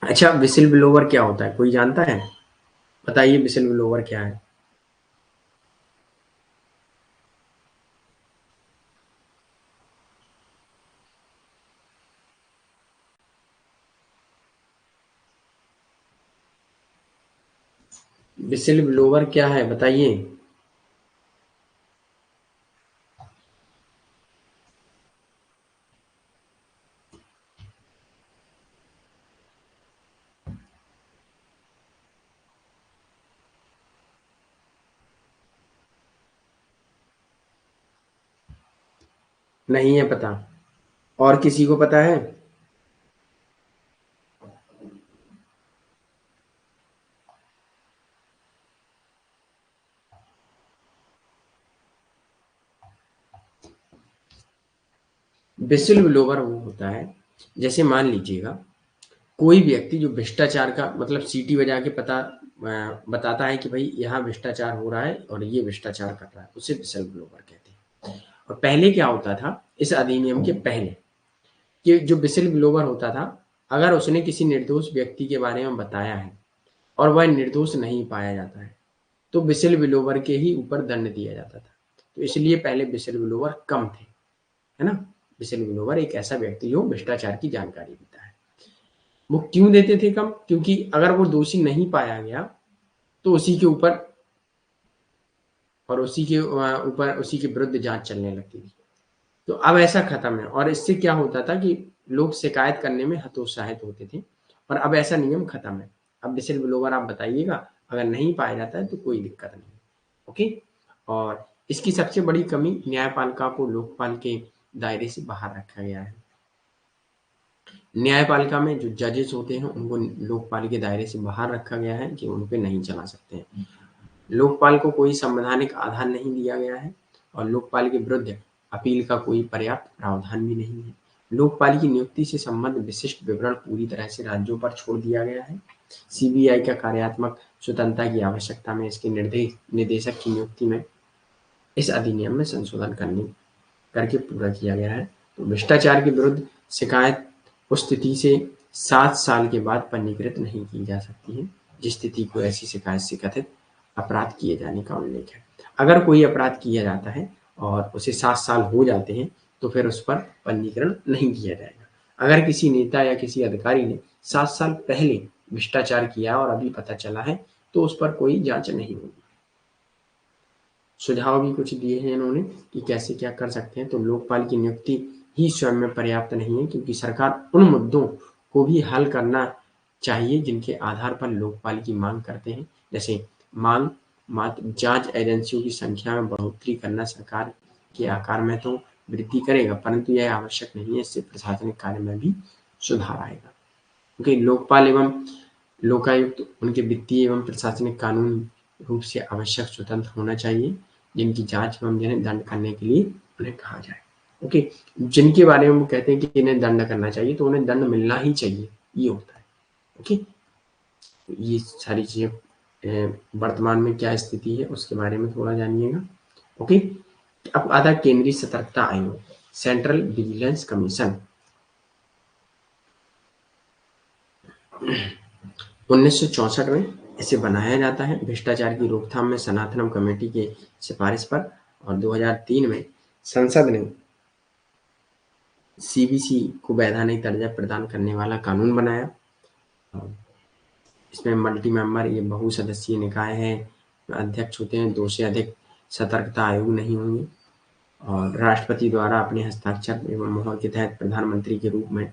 अच्छा, विसिल ब्लोवर क्या होता है, कोई जानता है? बताइए विसिल ब्लोवर क्या है? विसिल ब्लोवर क्या है बताइए? नहीं है पता? और किसी को पता है? विसिल ब्लोवर वो होता है, जैसे मान लीजिएगा कोई व्यक्ति जो भ्रष्टाचार का मतलब सीटी बजा के बताता है कि भाई यहाँ भ्रष्टाचार हो रहा है और ये भ्रष्टाचार कर रहा है, उसे विसिल ब्लोवर कहते हैं। और पहले क्या होता था, इस अधिनियम के पहले, कि जो विसिल ब्लोवर होता था, अगर उसने किसी निर्दोष व्यक्ति के बारे में बताया है और वह निर्दोष नहीं पाया जाता है तो विसिल ब्लोवर के ही ऊपर दंड दिया जाता था। तो इसलिए पहले विसिल ब्लोवर कम थे, है ना। विसिल ब्लोवर एक ऐसा व्यक्ति जो भ्रष्टाचार की जानकारी देता है। वो क्यों देते थे कम? क्योंकि अगर वो दोषी नहीं पाया गया तो उसी के ऊपर और उसी के विरुद्ध जांच चलने लगती थी। तो अब ऐसा खत्म है और इससे क्या होता था कि लोग शिकायत करने में हतोत्साहित होते थे और अब ऐसा नियम खत्म है। अब विसिल ब्लोवर आप बताइएगा, अगर नहीं पाया जाता है तो कोई दिक्कत नहीं। ओके। और इसकी सबसे बड़ी कमी, न्यायपालिका को लोकपाल के दायरे से बाहर रखा गया है। न्यायपालिका में जो जजेस होते हैं उनको लोकपाल के दायरे से बाहर रखा गया है कि उन पे नहीं चला सकते हैं। लोकपाल को कोई संवैधानिक आधार नहीं दिया गया है और लोकपाल के विरुद्ध अपील का कोई पर्याप्त प्रावधान भी नहीं है। लोकपाल की नियुक्ति से संबंध विशिष्ट विवरण पूरी तरह से राज्यों पर छोड़ दिया गया है। सीबीआई का कार्यात्मक स्वतंत्रता की आवश्यकता में इसके निदेशक की नियुक्ति में इस अधिनियम में संशोधन करके पूरा किया गया है। तो भ्रष्टाचार के विरुद्ध शिकायत उस स्थिति से 7 साल के बाद पंजीकृत नहीं की जा सकती है जिस स्थिति को ऐसी शिकायत से कथित अपराध किए जाने का उल्लेख है। अगर कोई अपराध किया जाता है और उसे 7 साल हो जाते हैं तो फिर उस पर पंजीकरण नहीं किया जाएगा। अगर किसी नेता या किसी अधिकारी ने 7 साल पहले भ्रष्टाचार किया और अभी पता चला है तो उस पर कोई जांच नहीं होगी। सुझाव भी कुछ दिए हैं इन्होंने कि कैसे क्या कर सकते हैं। तो लोकपाल की नियुक्ति ही स्वयं में पर्याप्त नहीं है, क्योंकि सरकार उन मुद्दों को भी हल करना चाहिए जिनके आधार पर लोकपाल की मांग करते हैं। जैसे मांग मात्र जांच एजेंसियों की संख्या में बढ़ोतरी करना सरकार के आकार में तो वृद्धि करेगा, परंतु यह आवश्यक नहीं है। इससे प्रशासनिक कार्य में भी सुधार आएगा, क्योंकि लोकपाल एवं लोकायुक्त उनके वित्तीय एवं प्रशासनिक कानून रूप से आवश्यक स्वतंत्र होना चाहिए, जिनकी जांच एवं जिन्हें दंड करने के लिए उन्हें कहा जाए। ओके, जिनके बारे में वो कहते हैं कि इन्हें दंड करना चाहिए, तो उन्हें दंड मिलना ही चाहिए, ये होता है। ओके, ये सारी चीजें वर्तमान में क्या स्थिति है उसके बारे में थोड़ा जानिएगा। ओके, अब आता है केंद्रीय सतर्कता आयोग, सेंट्रल विजिलेंस कमीशन। 1964 में इसे बनाया जाता है भ्रष्टाचार की रोकथाम में सनातनम कमेटी के सिफारिश पर, और 2003 में संसद ने सीबीसी को वैधानिक दर्जा प्रदान करने वाला कानून बनाया। इसमें मल्टी मेंबर, ये बहुसदस्यीय निकाय है, अध्यक्ष होते हैं, 2 से अधिक सतर्कता आयोग नहीं होंगे, और राष्ट्रपति द्वारा अपने हस्ताक्षर एवं मोहर के तहत प्रधानमंत्री के रूप में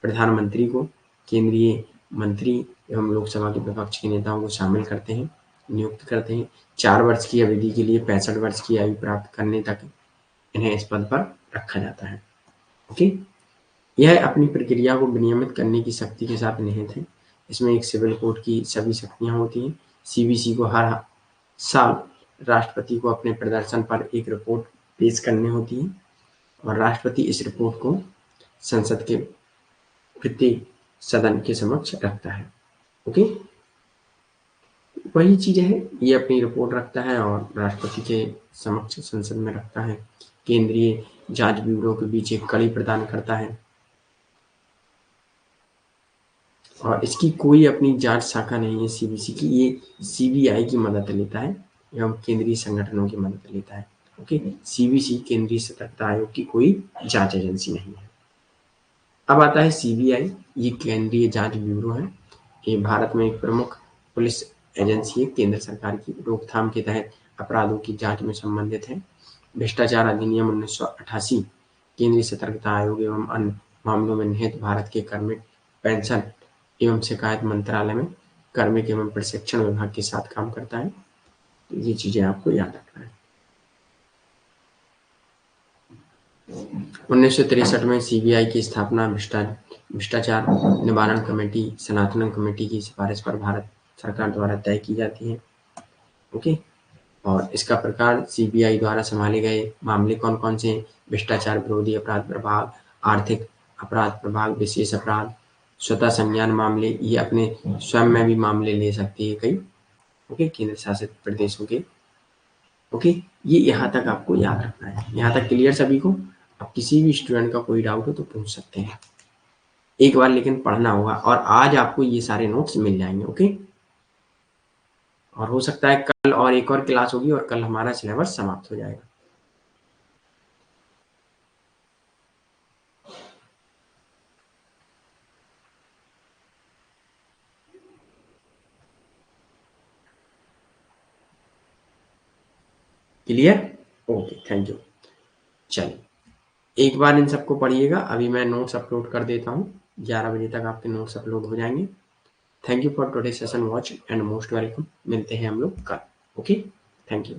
प्रधानमंत्री को केंद्रीय मंत्री एवं लोकसभा के विपक्ष के नेताओं को शामिल करते हैं, नियुक्त करते हैं। 4 वर्ष की अवधि के लिए 65 वर्ष की आयु प्राप्त करने तक इन्हें इस पद पर रखा जाता है। ओके, यह अपनी प्रक्रिया को विनियमित करने की शक्ति के साथ निहित है। इसमें एक सिविल कोर्ट की सभी शक्तियां होती हैं। सीबीसी को हर साल राष्ट्रपति को अपने प्रदर्शन पर एक रिपोर्ट पेश करनी होती है, और राष्ट्रपति इस रिपोर्ट को संसद के प्रत्येक सदन के समक्ष रखता है। ओके, वही चीज है, ये अपनी रिपोर्ट रखता है और राष्ट्रपति के समक्ष संसद में रखता है। केंद्रीय जांच ब्यूरो के बीच एक कड़ी प्रदान करता है, और इसकी कोई अपनी जांच शाखा नहीं है सीबीसी की। ये सीबीआई की मदद लेता है एवं केंद्रीय संगठनों की मदद लेता है। ओके, सीबीसी केंद्रीय सतर्कता आयोग की कोई जांच एजेंसी नहीं है। अब आता है सीबीआई, ये केंद्रीय जांच ब्यूरो है। ये भारत में एक प्रमुख पुलिस एजेंसी है, केंद्र सरकार की रोकथाम के तहत अपराधों की जांच में संबंधित है। भ्रष्टाचार अधिनियम 1988, केंद्रीय सतर्कता आयोग एवं अन्य मामलों में निहित भारत के कार्मिक पेंशन एवं शिकायत मंत्रालय में कार्मिक एवं प्रशिक्षण विभाग के साथ काम करता है। तो ये चीजें आपको याद रखना है। 1963 में सीबीआई की स्थापना भ्रष्टाचार निवारण कमेटी सनातन कमेटी की सिफारिश पर भारत सरकार द्वारा तय की जाती है। ओके, और इसका प्रकार सीबीआई द्वारा संभाले गए मामले कौन कौन से हैं? भ्रष्टाचार विरोधी अपराध प्रभाग, आर्थिक अपराध प्रभाग, विशेष अपराध, स्वतः संज्ञान मामले, ये अपने स्वयं में भी मामले ले सकती है कई। ओके, केंद्र शासित प्रदेशों के। ओके, ये यहाँ तक आपको याद रखना है। यहाँ तक क्लियर सभी को? अब किसी भी स्टूडेंट का कोई डाउट हो तो पूछ सकते हैं, एक बार लेकिन पढ़ना होगा, और आज आपको ये सारे नोट्स मिल जाएंगे। ओके, और हो सकता है कल और एक और क्लास होगी और कल हमारा सिलेबस समाप्त हो जाएगा। क्लियर? Okay, thank you. चलिए, एक बार इन सबको पढ़िएगा। अभी मैं नोट्स अपलोड कर देता हूँ, 11 बजे तक आपके नोट्स अपलोड हो जाएंगे। Thank you for today session watch and most welcome. मिलते हैं हम लोग कल। Okay, thank you.